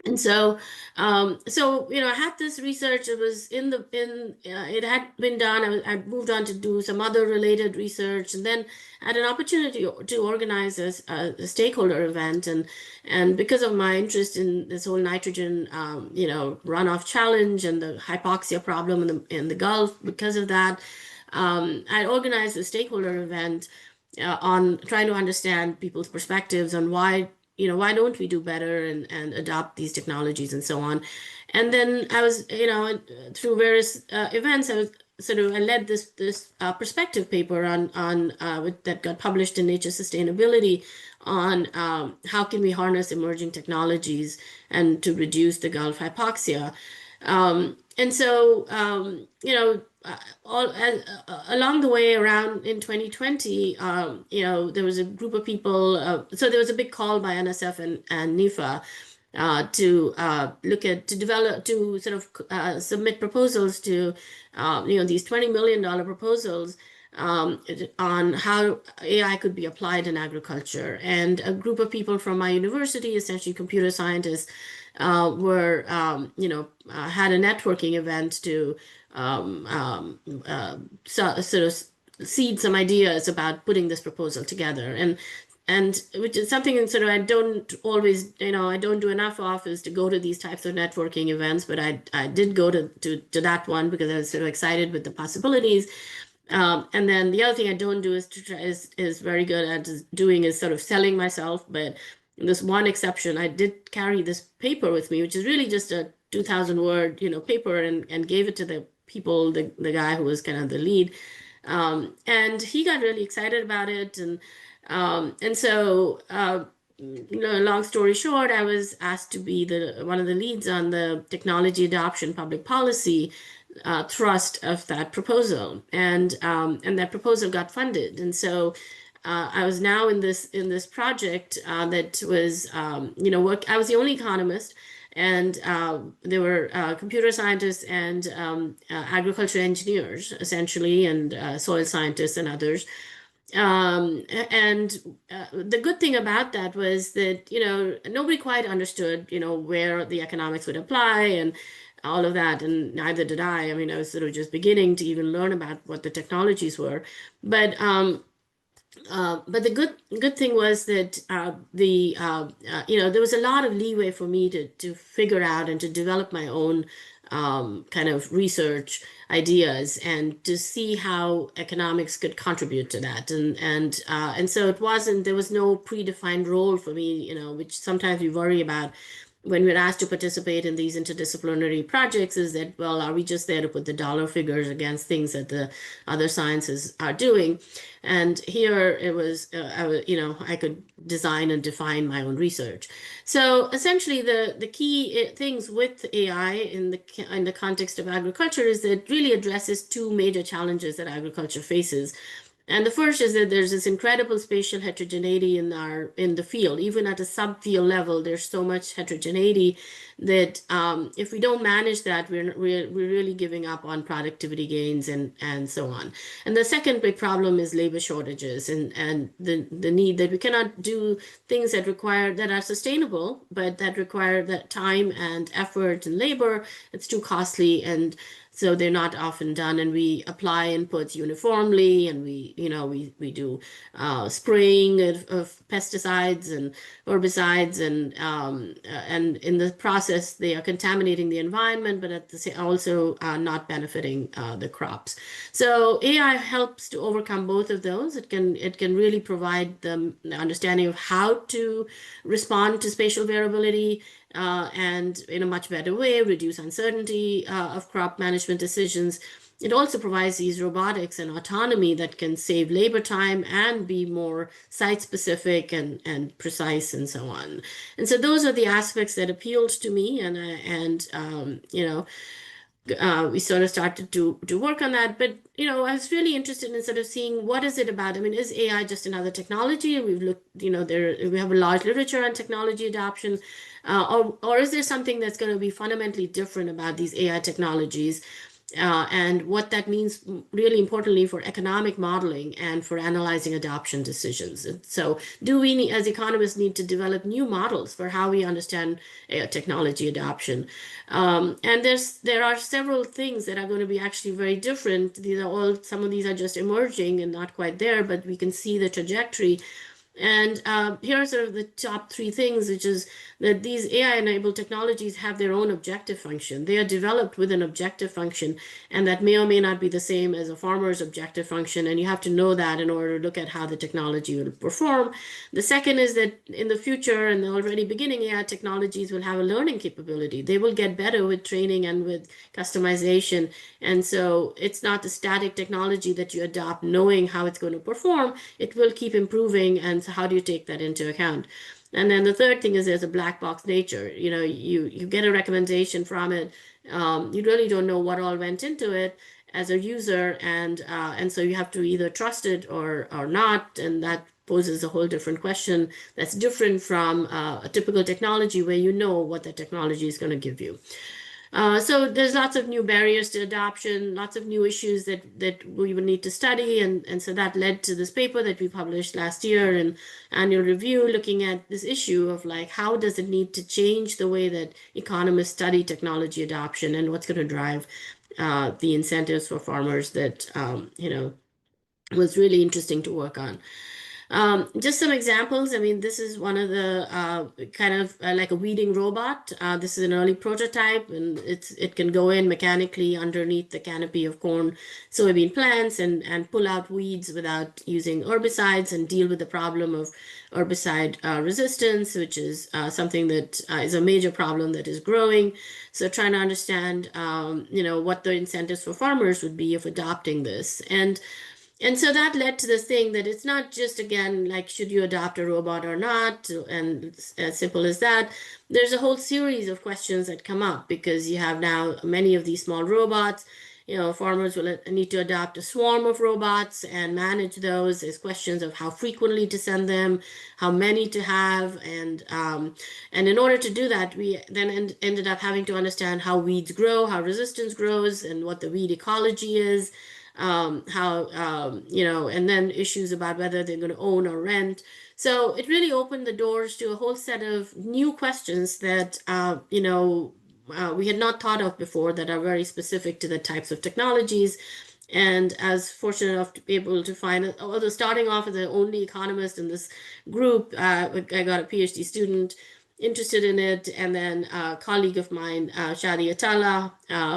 And so, so you know, I had this research. It was it had been done. I moved on to do some other related research, and then had an opportunity to organize a stakeholder event. And because of my interest in this whole nitrogen, you know, runoff challenge and the hypoxia problem in the Gulf, because of that, I organized a stakeholder event on trying to understand people's perspectives on why, you know, why don't we do better and adopt these technologies and so on. And then I was, you know, through various events, I led this perspective paper on that got published in Nature Sustainability on how can we harness emerging technologies and to reduce the Gulf hypoxia. And so, you know, along the way around in 2020, you know, there was a group of people. So there was a big call by NSF and NIFA to sort of submit proposals to, you know, these $20 million proposals on how AI could be applied in agriculture. And a group of people from my university, essentially computer scientists, were, you know, had a networking event to sort of seed some ideas about putting this proposal together. And which is something sort of I don't always, I don't do enough of, is to go to these types of networking events, but I did go to that one because I was sort of excited with the possibilities. And then the other thing I don't do is to try, is very good at doing is sort of selling myself. But this one exception, I did carry this paper with me, which is really just a 2,000 word, paper, and gave it to the people, the guy who was kind of the lead. And he got really excited about it. And so, long story short, I was asked to be one of the leads on the technology adoption public policy thrust of that proposal, and that proposal got funded. And so I was now in this project that was, I was the only economist, and there were computer scientists and agriculture engineers, essentially, and soil scientists and others. And the good thing about that was that, nobody quite understood, where the economics would apply and all of that. And neither did I. I mean, I was sort of just beginning to even learn about what the technologies were. But the good thing was that there was a lot of leeway for me to figure out and to develop my own kind of research ideas and to see how economics could contribute to that. And so there was no predefined role for me, which sometimes we worry about when we're asked to participate in these interdisciplinary projects, is that, well, are we just there to put the dollar figures against things that the other sciences are doing? And here it was, I could design and define my own research. So essentially, the key things with AI in the context of agriculture is that it really addresses two major challenges that agriculture faces. And the first is that there's this incredible spatial heterogeneity in the field. Even at a subfield level, there's so much heterogeneity that if we don't manage that, we're really giving up on productivity gains and so on. And the second big problem is labor shortages and the need that we cannot do things that are sustainable, but that require that time and effort and labor. It's too costly, and so they're not often done, and we apply inputs uniformly, and we do spraying of pesticides and herbicides, and in the process they are contaminating the environment, but also not benefiting the crops. So AI helps to overcome both of those. It can really provide the understanding of how to respond to spatial variability, and in a much better way, reduce uncertainty of crop management decisions. It also provides these robotics and autonomy that can save labor time and be more site-specific and precise and so on. And so those are the aspects that appealed to me, we sort of started to work on that. But, I was really interested in sort of seeing what is it about. I mean, is AI just another technology? We've looked, we have a large literature on technology adoption, or is there something that's going to be fundamentally different about these AI technologies? And what that means, really importantly, for economic modeling and for analyzing adoption decisions. And so do we, as economists, need to develop new models for how we understand technology adoption? And there are several things that are going to be actually very different. Some of these are just emerging and not quite there, but we can see the trajectory. And here are sort of the top three things, which is that these AI-enabled technologies have their own objective function. They are developed with an objective function, and that may or may not be the same as a farmer's objective function, and you have to know that in order to look at how the technology will perform. The second is that in the future, and already beginning, AI technologies will have a learning capability. They will get better with training and with customization, and so it's not the static technology that you adopt knowing how it's going to perform. It will keep improving, and so how do you take that into account? And then the third thing is there's a black box nature. You get a recommendation from it. You really don't know what all went into it as a user, and so you have to either trust it or not, and that poses a whole different question that's different from a typical technology where you know what the technology is going to give you. So there's lots of new barriers to adoption, lots of new issues that we would need to study. And so that led to this paper that we published last year in Annual Review, looking at this issue of how does it need to change the way that economists study technology adoption, and what's going to drive the incentives for farmers that, was really interesting to work on. Just some examples. I mean, this is one of the like a weeding robot. This is an early prototype, and it can go in mechanically underneath the canopy of corn, soybean plants and pull out weeds without using herbicides and deal with the problem of herbicide resistance, which is something that is a major problem that is growing. So trying to understand, what the incentives for farmers would be of adopting this. And so that led to this thing that it's not just, again, like, should you adopt a robot or not? And as simple as that. There's a whole series of questions that come up because you have now many of these small robots. Farmers will need to adopt a swarm of robots and manage those. There's questions of how frequently to send them, how many to have. And in order to do that, we then ended up having to understand how weeds grow, how resistance grows, and what the weed ecology is. And then issues about whether they're going to own or rent. So it really opened the doors to a whole set of new questions that, we had not thought of before that are very specific to the types of technologies. And as fortunate enough to be able to find, although starting off as the only economist in this group, I got a PhD student interested in it, and then a colleague of mine, Shadi Atala,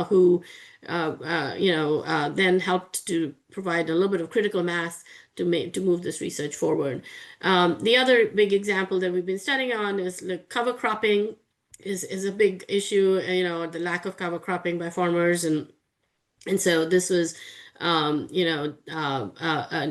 who then helped to provide a little bit of critical mass to move this research forward. The other big example that we've been studying on is cover cropping is a big issue, the lack of cover cropping by farmers. And so this was an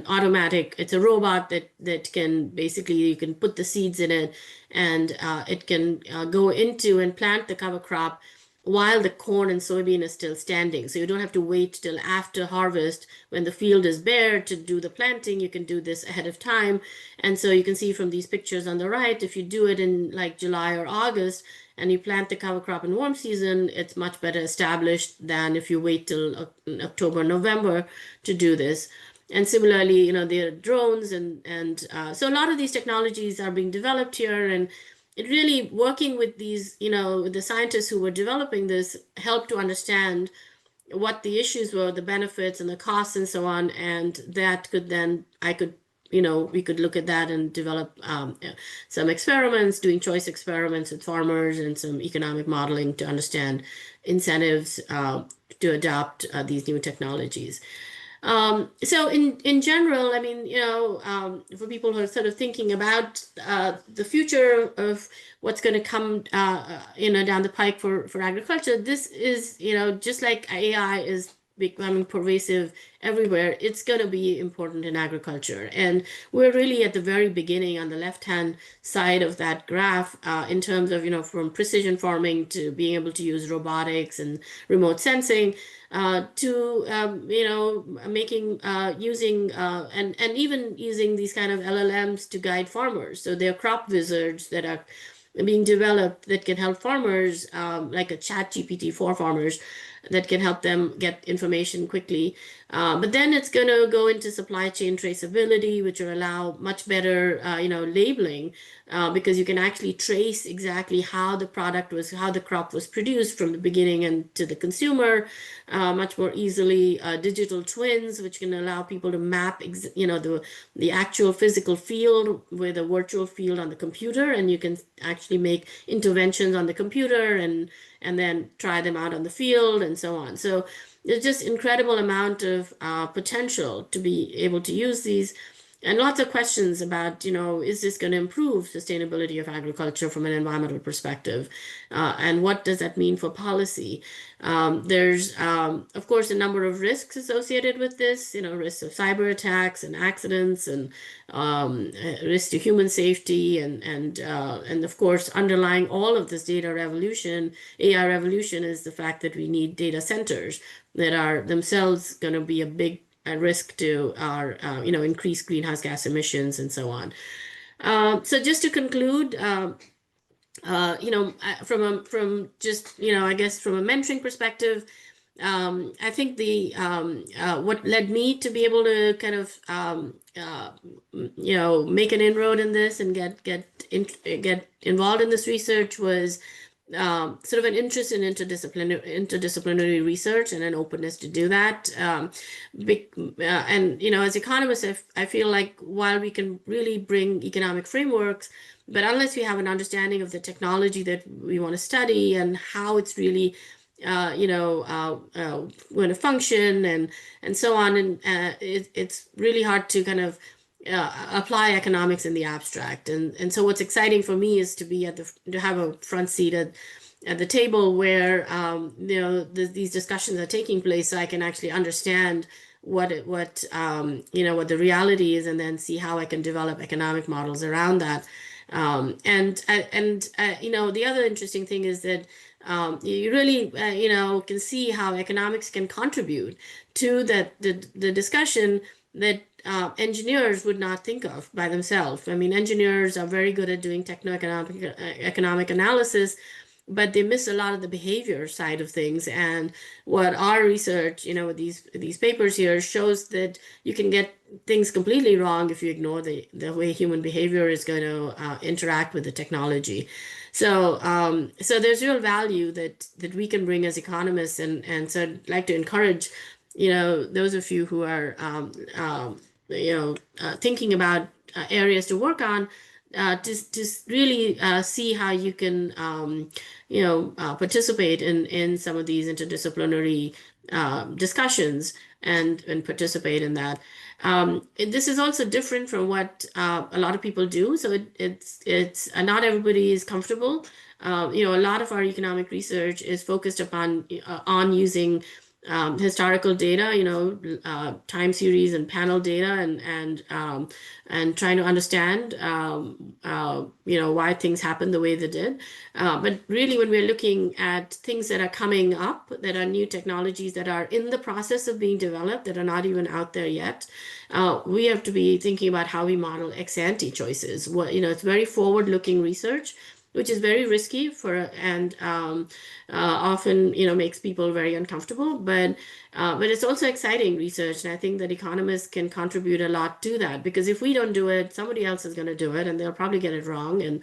automatic, it's a robot that can basically, you can put the seeds in it and it can go into and plant the cover crop while the corn and soybean is still standing. So you don't have to wait till after harvest when the field is bare to do the planting. You can do this ahead of time. And so you can see from these pictures on the right, if you do it in like July or August, and you plant the cover crop in warm season, it's much better established than if you wait till October, November to do this. And similarly, there are drones and so a lot of these technologies are being developed here, and it really working with these, the scientists who were developing this helped to understand what the issues were, the benefits and the costs and so on. And that could then, we could look at that and develop some experiments, doing choice experiments with farmers and some economic modeling to understand incentives to adopt these new technologies. So in general, I mean, for people who are sort of thinking about the future of what's going to come, down the pike for agriculture, this is, just like AI is becoming pervasive everywhere, it's going to be important in agriculture. And we're really at the very beginning on the left-hand side of that graph in terms of, from precision farming to being able to use robotics and remote sensing to, making, using, and even using these kind of LLMs to guide farmers. So they're crop wizards that are being developed that can help farmers, like a chat GPT for farmers, that can help them get information quickly. But then it's going to go into supply chain traceability, which will allow much better, labeling, because you can actually trace exactly how the crop was produced from the beginning and to the consumer, much more easily. Digital twins, which can allow people to map, the actual physical field with a virtual field on the computer, and you can actually make interventions on the computer and then try them out on the field and so on. So there's just incredible amount of potential to be able to use these, and lots of questions about, is this going to improve sustainability of agriculture from an environmental perspective? And what does that mean for policy? There's, of course, a number of risks associated with this, risks of cyber attacks and accidents and risk to human safety. And of course, underlying all of this data revolution, AI revolution, is the fact that we need data centers that are themselves going to be a big risk to our, increased greenhouse gas emissions and so on. So just to conclude, from just, I guess from a mentoring perspective, I think what led me to be able to kind of, make an inroad in this and get involved in this research was sort of an interest in interdisciplinary research and an openness to do that. And, as economists, I feel like while we can really bring economic frameworks, but unless we have an understanding of the technology that we want to study and how it's really going to function and so on, and it's really hard to kind of apply economics in the abstract. And so what's exciting for me is to have a front seat at the table where these discussions are taking place, so I can actually understand what the reality is, and then see how I can develop economic models around that. The other interesting thing is that you really can see how economics can contribute to the discussion that engineers would not think of by themselves. I mean, engineers are very good at doing economic analysis, but they miss a lot of the behavior side of things. And what our research, with these papers here, shows that you can get things completely wrong if you ignore the way human behavior is going to interact with the technology. So there's real value that we can bring as economists, and so I'd like to encourage those of you who are thinking about areas to work on, to really see how you can participate in some of these interdisciplinary discussions and participate in that. This is also different from what a lot of people do. So it's not everybody is comfortable. A lot of our economic research is focused upon on using historical data, time series and panel data, and trying to understand, why things happen the way they did. But really, when we're looking at things that are coming up, that are new technologies that are in the process of being developed, that are not even out there yet, we have to be thinking about how we model ex-ante choices. It's very forward-looking research, which is very risky and often makes people very uncomfortable, but it's also exciting research, and I think that economists can contribute a lot to that, because if we don't do it, somebody else is going to do it, and they'll probably get it wrong, and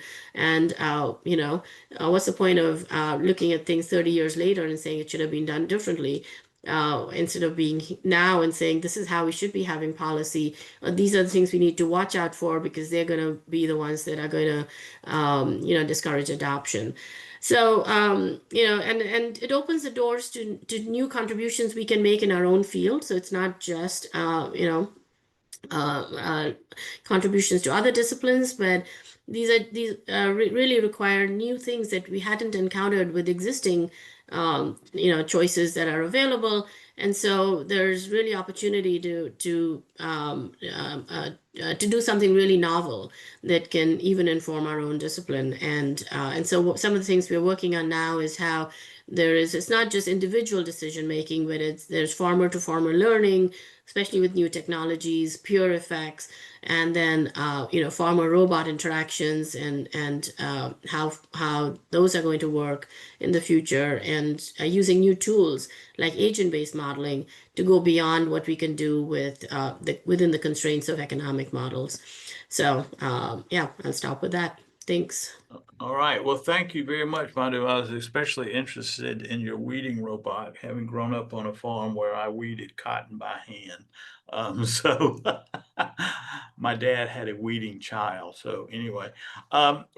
what's the point of looking at things 30 years later and saying it should have been done differently? Instead of being now and saying this is how we should be having policy, these are the things we need to watch out for, because they're going to be the ones that are going to discourage adoption. So and it opens the doors to new contributions we can make in our own field. So it's not just contributions to other disciplines, but these really require new things that we hadn't encountered with existing choices that are available. And so there's really opportunity to do something really novel that can even inform our own discipline. And so some of the things we're working on now is how it's not just individual decision making, but there's farmer to farmer learning, especially with new technologies, peer effects, and then farmer robot interactions, and how those are going to work in the future, and using new tools like agent-based modeling to go beyond what we can do within the constraints of economic models. So I'll stop with that. Thanks. All right. Well, thank you very much, Madhu. I was especially interested in your weeding robot, having grown up on a farm where I weeded cotton by hand. So my dad had a weeding child. So anyway,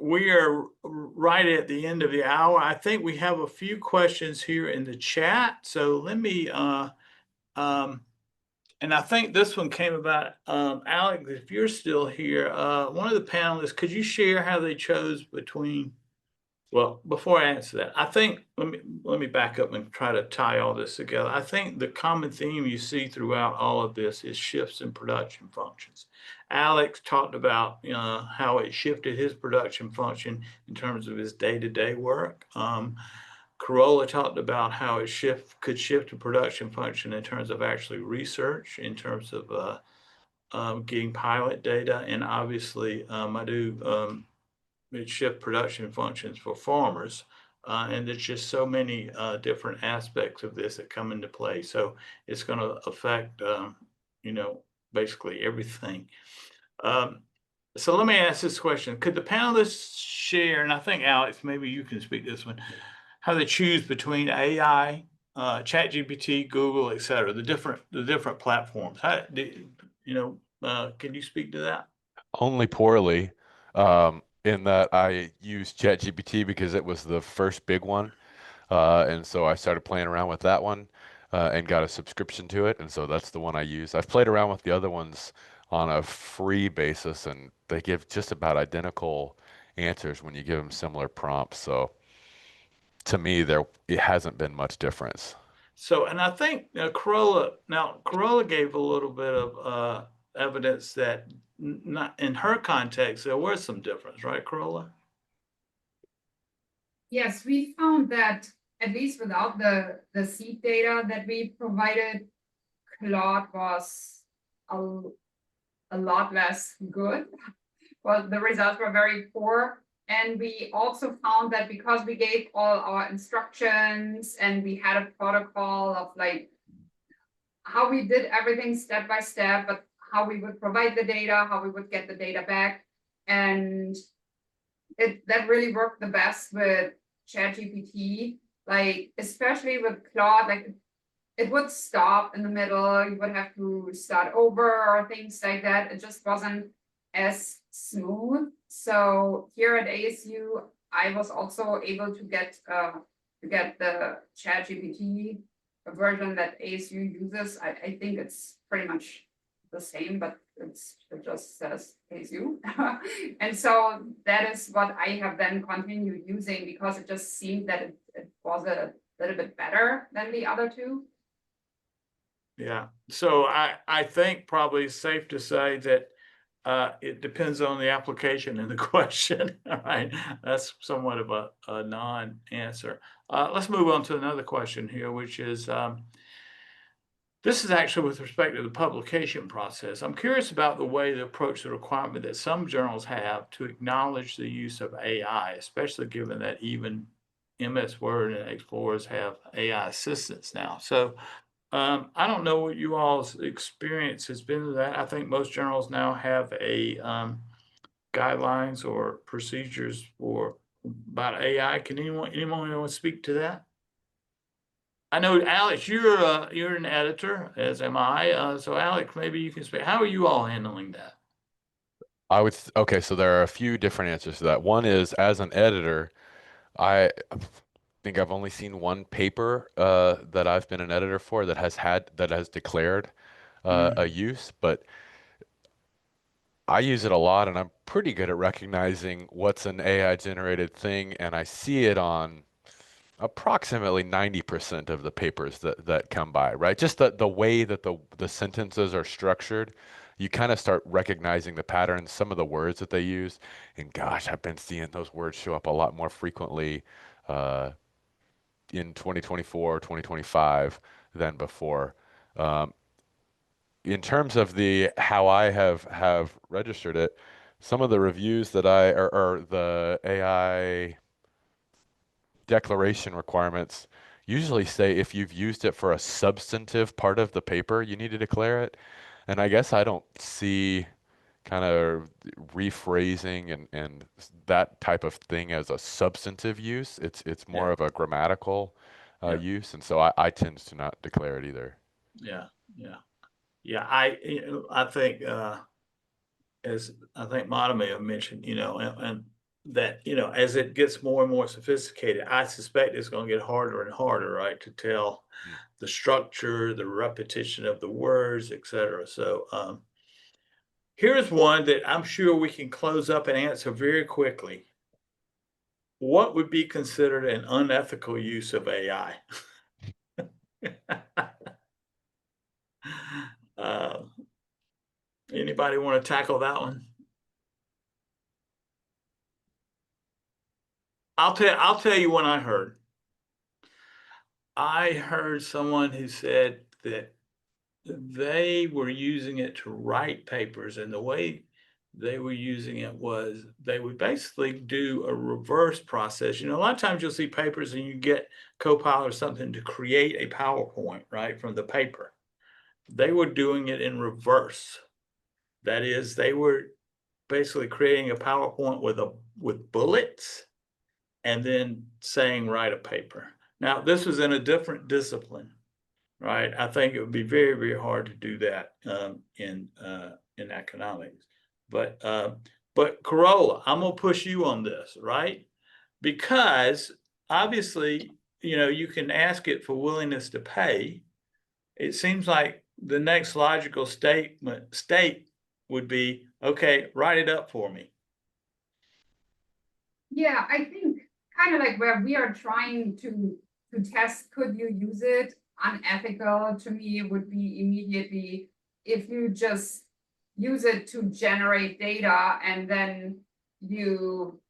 we are right at the end of the hour. I think we have a few questions here in the chat. So let me and I think this one came about, Aleks, if you're still here, one of the panelists, could you share how they chose between, well, before I answer that, I think, let me back up and try to tie all this together. I think the common theme you see throughout all of this is shifts in production functions. Aleks talked about how it shifted his production function in terms of his day-to-day work. Carola talked about how it could shift a production function in terms of actually research, in terms of getting pilot data, and obviously Madhu, it shift production functions for farmers. And there's just so many different aspects of this that come into play. So it's going to affect, basically everything. So let me ask this question. Could the panelists share, and I think Alex, maybe you can speak this one, how they choose between AI, ChatGPT, Google, et cetera, the different platforms. How do can you speak to that? Only poorly, in that I used ChatGPT because it was the first big one. And so I started playing around with that one and got a subscription to it. And so that's the one I use. I've played around with the other ones on a free basis, and they give just about identical answers when you give them similar prompts. So to me, it hasn't been much difference. So, and I think Carola gave a little bit of evidence that not in her context, there was some difference, right, Carola? Yes, we found that at least without the seed data that we provided, Claude was a lot less good. Well, the results were very poor. And we also found that because we gave all our instructions and we had a protocol of like how we did everything step by step, but how we would provide the data, how we would get the data back. And that really worked the best with ChatGPT, like especially with Claude, like it would stop in the middle, you would have to start over or things like that. It just wasn't as smooth. So here at ASU, I was also able to get the ChatGPT version that ASU uses. I think it's pretty much the same, but it just says ASU. And so that is what I have then continued using because it just seemed that it was a little bit better than the other two. Yeah. So I think probably it's safe to say that it depends on the application and the question. All right. That's somewhat of a non-answer. Let's move on to another question here, which is this is actually with respect to the publication process. I'm curious about the way to approach the requirement that some journals have to acknowledge the use of AI, especially given that even MS Word and Explorers have AI assistants now. So I don't know what you all's experience has been with that. I think most journals now have a guidelines or procedures for about AI. Can anyone speak to that? I know, Alex, you're an editor, as am I. So, Alex, maybe you can speak. How are you all handling that? Okay, so there are a few different answers to that. One is, as an editor, I think I've only seen one paper that I've been an editor for that has declared a use, but I use it a lot, and I'm pretty good at recognizing what's an AI generated thing, and I see it on approximately 90% of the papers that come by, right? Just the way that the sentences are structured, you kind of start recognizing the patterns, some of the words that they use. And gosh, I've been seeing those words show up a lot more frequently in 2024, 2025 than before. In terms of how I have registered it, some of the reviews that or the AI declaration requirements usually say if you've used it for a substantive part of the paper, you need to declare it. And I guess I don't see kind of rephrasing and that type of thing as a substantive use. It's more of a grammatical use, and so I tend to not declare it either. Yeah, yeah, yeah. I think as I think Mata may have mentioned, and that as it gets more and more sophisticated, I suspect it's going to get harder and harder, right, to tell the structure, the repetition of the words, etc. So here's one that I'm sure we can close up and answer very quickly. What would be considered an unethical use of AI? Anybody want to tackle that one? I'll tell you what I heard. I heard someone who said that they were using it to write papers, and the way they were using it was they would basically do a reverse process. A lot of times you'll see papers and you get Copilot or something to create a PowerPoint, right, from the paper. They were doing it in reverse. That is, they were basically creating a PowerPoint with bullets and then saying write a paper. Now, this was in a different discipline, right? I think it would be very, very hard to do that in economics. But Carola, I'm gonna push you on this, right? Because obviously, you know, you can ask it for willingness to pay. It seems like the next logical state would be, okay, write it up for me. Yeah, I think kind of like where we are trying to test, could you use it? Unethical to me would be immediately if you just use it to generate data and then you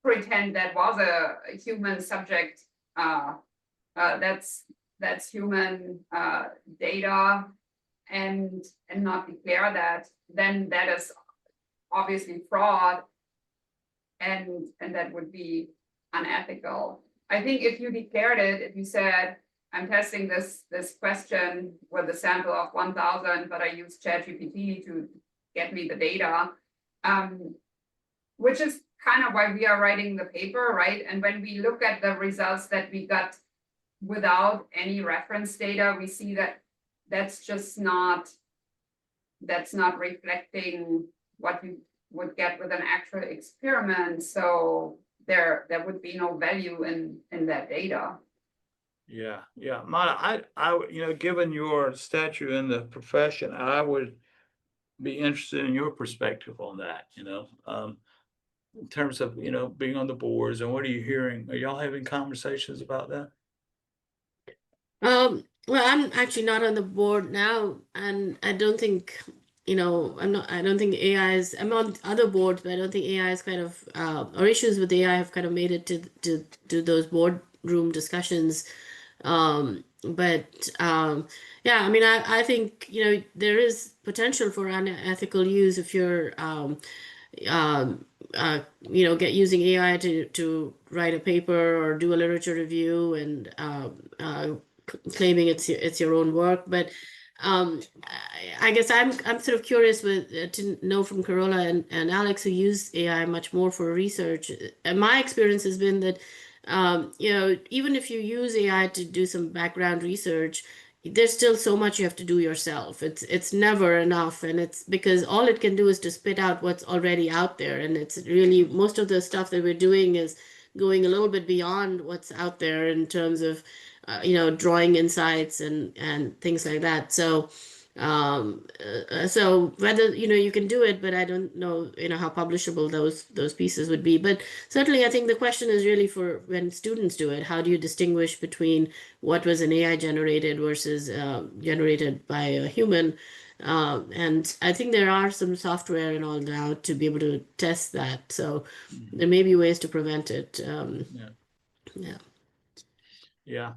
pretend that was a human subject. That's human data, and not declare that, then that is obviously fraud, and that would be unethical. I think if you declared it, if you said, I'm testing this question with a sample of 1,000, but I use ChatGPT to get me the data, which is kind of why we are writing the paper, right? And when we look at the results that we got without any reference data, we see that that's not reflecting what you would get with an actual experiment. So there would be no value in that data. Yeah, Madhu, I, you know, given your stature in the profession, I would be interested in your perspective on that, you know, in terms of, you know, being on the boards, and what are you hearing? Are y'all having conversations about that? Well, I'm actually not on the board now, and I don't think, you know, I don't think AI is, I'm on other boards, but I don't think AI is kind of, or issues with AI have kind of made it to those boardroom discussions. Yeah, I mean, I think, you know, there is potential for unethical use if you're, you know, using AI to write a paper or do a literature review and claiming it's your own work. But I guess I'm sort of curious to know from Carola and Aleks, who use AI much more for research. And my experience has been that you know, even if you use AI to do some background research, there's still so much you have to do yourself. It's never enough, and it's because all it can do is to spit out what's already out there, and it's really most of the stuff that we're doing is going a little bit beyond what's out there in terms of you know, drawing insights and things like that. So so whether, you know, you can do it, but I don't know, you know, how publishable those pieces would be. But certainly I think the question is really for when students do it, how do you distinguish between what was an AI generated versus generated by a human? And I think there are some software and all now to be able to test that. So there may be ways to prevent it. Yeah.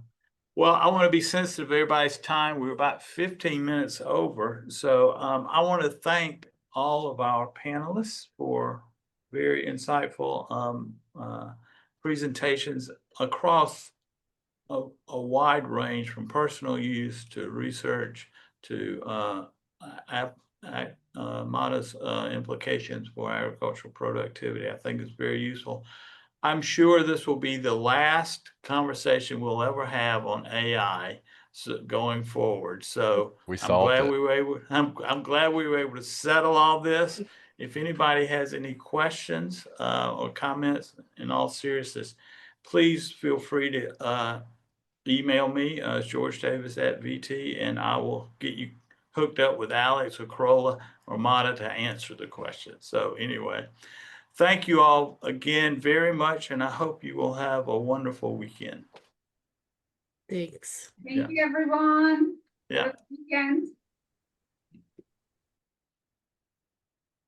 Well, I want to be sensitive to everybody's time. We're about 15 minutes over. So I want to thank all of our panelists for very insightful presentations across a wide range, from personal use to research to modest implications for agricultural productivity. I think it's very useful. I'm sure this will be the last conversation we'll ever have on AI going forward. So I'm glad we were able to settle all this. If anybody has any questions or comments, in all seriousness, please feel free to email me, George Davis at VT, and I will get you hooked up with Aleks or Carola or Madhu to answer the questions. So anyway, thank you all again very much, and I hope you will have a wonderful weekend. Thanks. Thank you, everyone. Yeah. Good weekend.